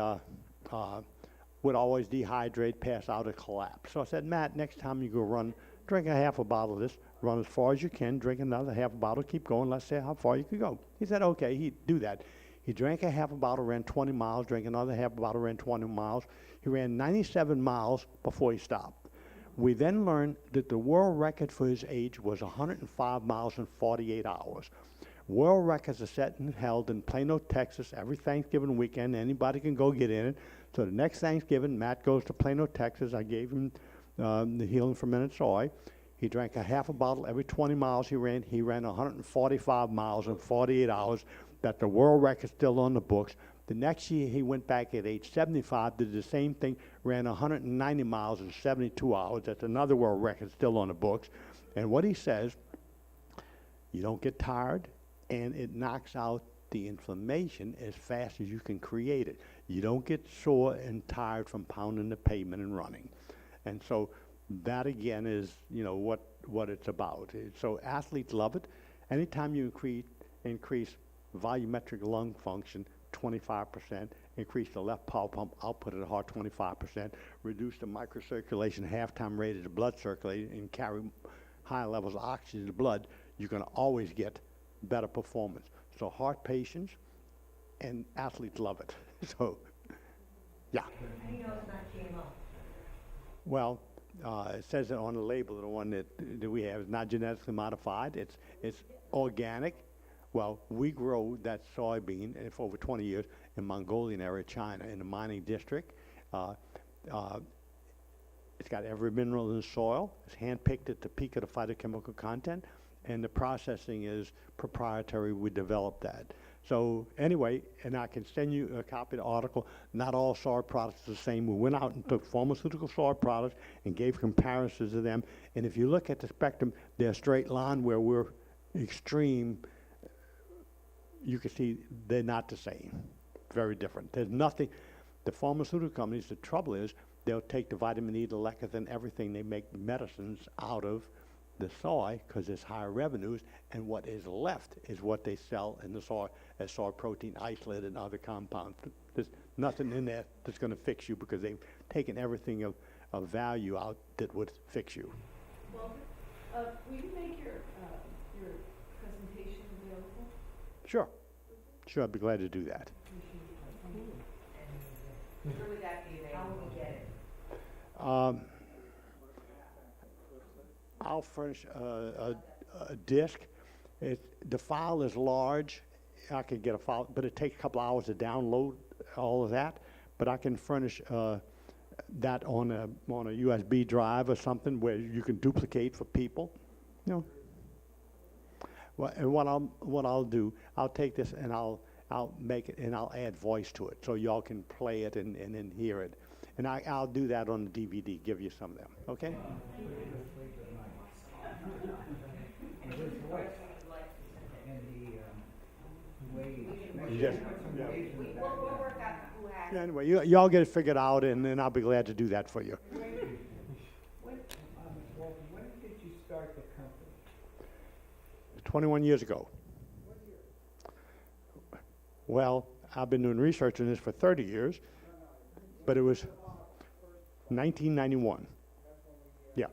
would always dehydrate, pass out, or collapse. So I said, Matt, next time you go run, drink a half a bottle of this, run as far as you can, drink another half a bottle, keep going, let's see how far you can go. He said, okay, he'd do that. He drank a half a bottle, ran 20 miles, drank another half a bottle, ran 20 miles. He ran 97 miles before he stopped. We then learned that the world record for his age was 105 miles in 48 hours. World records are set and held in Plano, Texas, every Thanksgiving weekend. Anybody can go get in it. So the next Thanksgiving, Matt goes to Plano, Texas. I gave him the Healing Fermented Soy. He drank a half a bottle every 20 miles he ran. He ran 145 miles in 48 hours. That's the world record still on the books. The next year, he went back at age 75, did the same thing, ran 190 miles in 72 hours. That's another world record still on the books. And what he says, you don't get tired, and it knocks out the inflammation as fast as you can create it. You don't get sore and tired from pounding the pavement and running. And so that, again, is, what it's about. So athletes love it. Anytime you increase volumetric lung function 25%, increase the left power pump output of the heart 25%, reduce the microcirculation half-time rate of the blood circulating, and carry higher levels of oxygen in the blood, you're going to always get better performance. So heart patients and athletes love it. So, yeah. How do you know it's not GMO? Well, it says it on the label, the one that we have is not genetically modified. It's organic. Well, we grow that soybean for over 20 years in Mongolian area, China, in the mining district. It's got every mineral in the soil. It's hand-picked at the peak of the phytochemical content, and the processing is proprietary. We developed that. So anyway, and I can send you a copy of the article. Not all soy products are the same. We went out and took pharmaceutical soy products and gave comparisons of them. And if you look at the spectrum, they're a straight line where we're extreme. You can see they're not the same. Very different. There's nothing. The pharmaceutical companies, the trouble is, they'll take the vitamin E, the lecithin, everything. They make medicines out of the soy because there's higher revenues, and what is left is what they sell in the soy as soy protein isolate and other compounds. There's nothing in there that's going to fix you because they've taken everything of value out that would fix you. Walter, will you make your presentation available? Sure. Sure, I'd be glad to do that. Where would that be available? How will we get it? I'll furnish a disk. The file is large. I could get a file, but it takes a couple hours to download all of that. But I can furnish that on a USB drive or something where you can duplicate for people. You know. Well, and what I'll do, I'll take this and I'll make it and I'll add voice to it so y'all can play it and then hear it. And I'll do that on the DVD, give you some of them, okay? Yes. Yeah. We'll work out who has it. Anyway, y'all get it figured out, and then I'll be glad to do that for you. When did you start the company? 21 years ago. Well, I've been doing research on this for 30 years, but it was 1991. Yeah.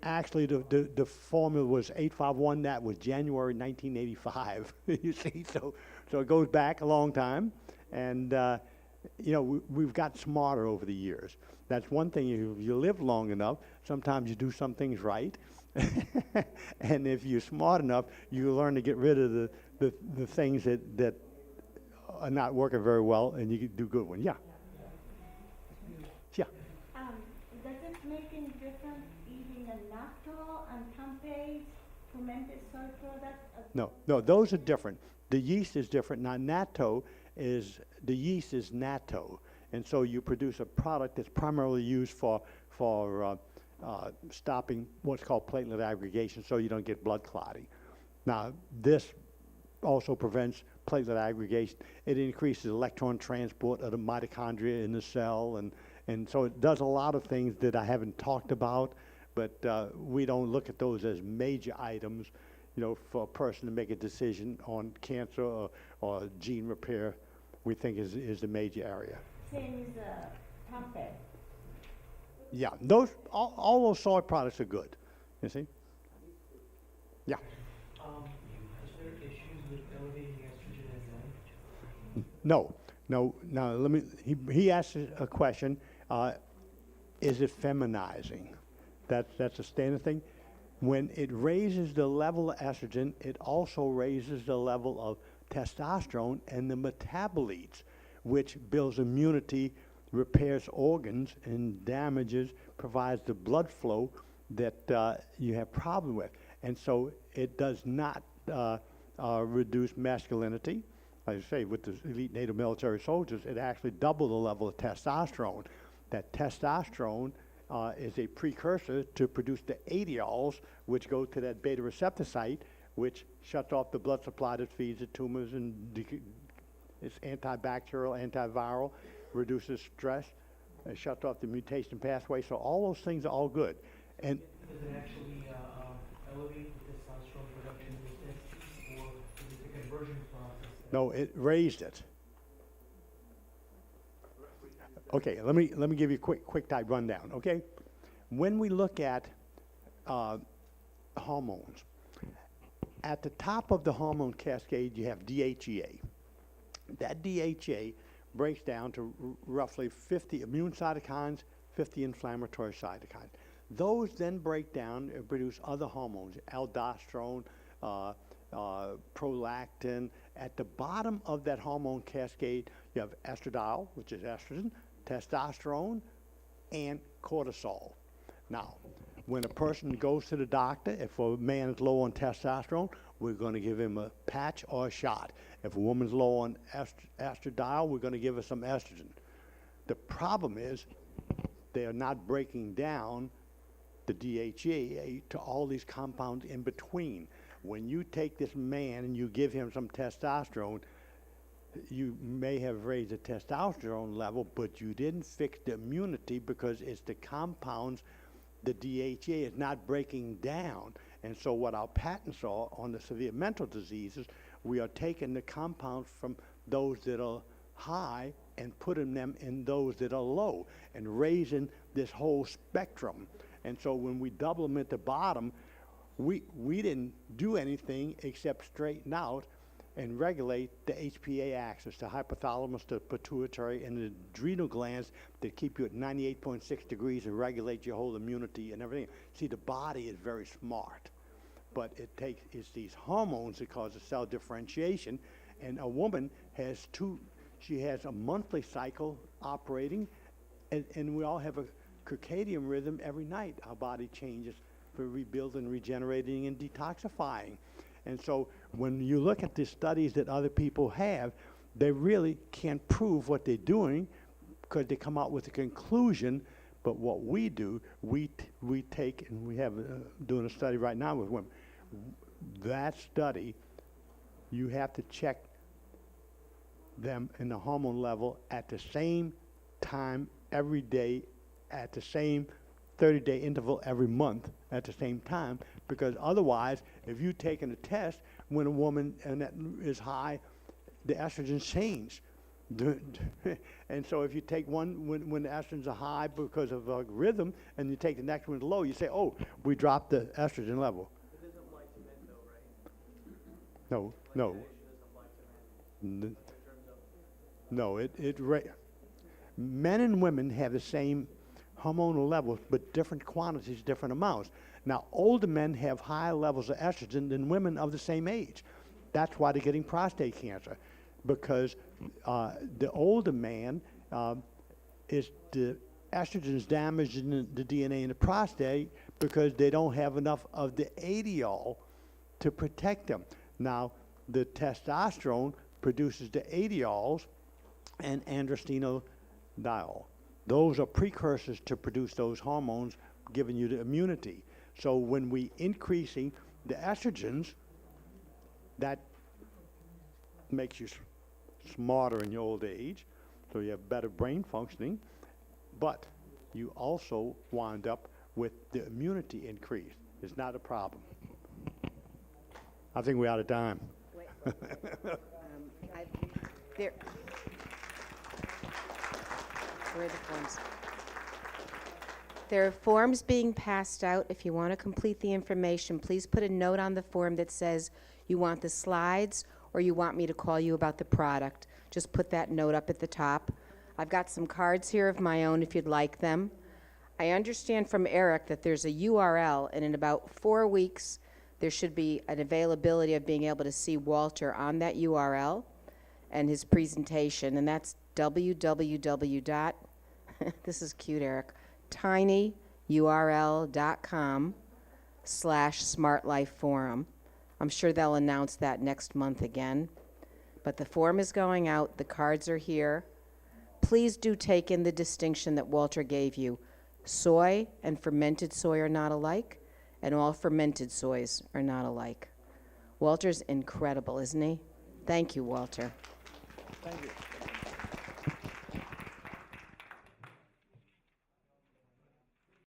Actually, the formula was 851. That was January 1985. You see, so it goes back a long time, and you know we've got smarter over the years. That's one thing. If you live long enough, sometimes you do some things right, and if you're smart enough, you learn to get rid of the things that are not working very well, and you can do good ones. Yeah. Yeah. Does it make any difference eating a natto and tempeh fermented soy product? No, those are different. The yeast is different. Now, natto is, the yeast is natto, and so you produce a product that's primarily used for stopping what's called platelet aggregation so you don't get blood clotting. Now, this also prevents platelet aggregation. It increases electron transport of the mitochondria in the cell, and so it does a lot of things that I haven't talked about, but we don't look at those as major items, you know, for a person to make a decision on cancer or gene repair. We think is the major area. Same as tempeh. Yeah, those all those soy products are good. You see? Yeah. Is there issues with elevating estrogen enzyme? No. Now let me. He asked a question. Is it feminizing? That's a standard thing. When it raises the level of estrogen, it also raises the level of testosterone and the metabolites, which builds immunity, repairs organs, and damages, provides the blood flow that you have problem with. And so it does not reduce masculinity. Like I say, with the elite Native military soldiers, it actually doubled the level of testosterone. That testosterone is a precursor to produce the adiols, which go to that beta receptor site, which shuts off the blood supply that feeds the tumors, and it's antibacterial, antiviral, reduces stress, it shuts off the mutation pathway. So all those things are all good. And Does it actually elevate the testosterone production in the testes, or is it the conversion process? no, it raised it. Okay, let me give you a quick type rundown. Okay, when we look at hormones. At the top of the hormone cascade, you have DHEA. That DHEA breaks down to roughly 50 immune cytokines, 50 inflammatory cytokines. Those then break down and produce other hormones, aldosterone, prolactin. At the bottom of that hormone cascade, you have estradiol, which is estrogen, testosterone, and cortisol. Now, when a person goes to the doctor, if a man is low on testosterone, we're going to give him a patch or a shot. If a woman's low on estradiol, we're going to give her some estrogen. The problem is they are not breaking down the DHEA to all these compounds in between. When you take this man and you give him some testosterone, you may have raised the testosterone level, but you didn't fix the immunity because it's the compounds the DHEA is not breaking down. And so what our patents are on the severe mental diseases, we are taking the compounds from those that are high and putting them in those that are low and raising this whole spectrum. And so when we double them at the bottom, we didn't do anything except straighten out and regulate the HPA axis, the hypothalamus, the pituitary, and the adrenal glands that keep you at 98.6 degrees and regulate your whole immunity and everything. See, the body is very smart, but it's these hormones that cause the cell differentiation. And a woman has she has a monthly cycle operating, and we all have a circadian rhythm every night. Our body changes for rebuilding, regenerating, and detoxifying. And so when you look at the studies that other people have, they really can't prove what they're doing because they come out with a conclusion. But what we do, we take, and we have doing a study right now with women. That study, you have to check them in the hormone level at the same time every day, at the same 30-day interval every month at the same time, because otherwise, if you're taking a test when a woman and that is high, the estrogens change. And so if you take one when the estrogens are high because of a rhythm, and you take the next one low, you say, oh, we dropped the estrogen level. It doesn't apply to men though, right? No. Vaccination doesn't apply to men. Men and women have the same hormonal levels, but different quantities, different amounts. Now, older men have higher levels of estrogen than women of the same age. That's why they're getting prostate cancer, because the older man is the estrogen's damaging the DNA in the prostate because they don't have enough of the adiol to protect them. Now, the testosterone produces the adiols and androstenediol. Those are precursors to produce those hormones, giving you the immunity. So when we increasing the estrogens, that makes you smarter in your old age, so you have better brain functioning, but you also wind up with the immunity increase. It's not a problem. I think we're out of time. Wait. There. Where are the forms? There are forms being passed out. If you want to complete the information, please put a note on the form that says you want the slides or you want me to call you about the product. Just put that note up at the top. I've got some cards here of my own if you'd like them. I understand from Eric that there's a URL, and in about 4 weeks, there should be an availability of being able to see Walter on that URL and his presentation, and that's www. This is cute, Eric. tinyurl.com/smartlifeforum. I'm sure they'll announce that next month again. But the form is going out. The cards are here. Please do take in the distinction that Walter gave you. Soy and fermented soy are not alike, and all fermented soys are not alike. Walter's incredible, isn't he? Thank you, Walter. Thank you.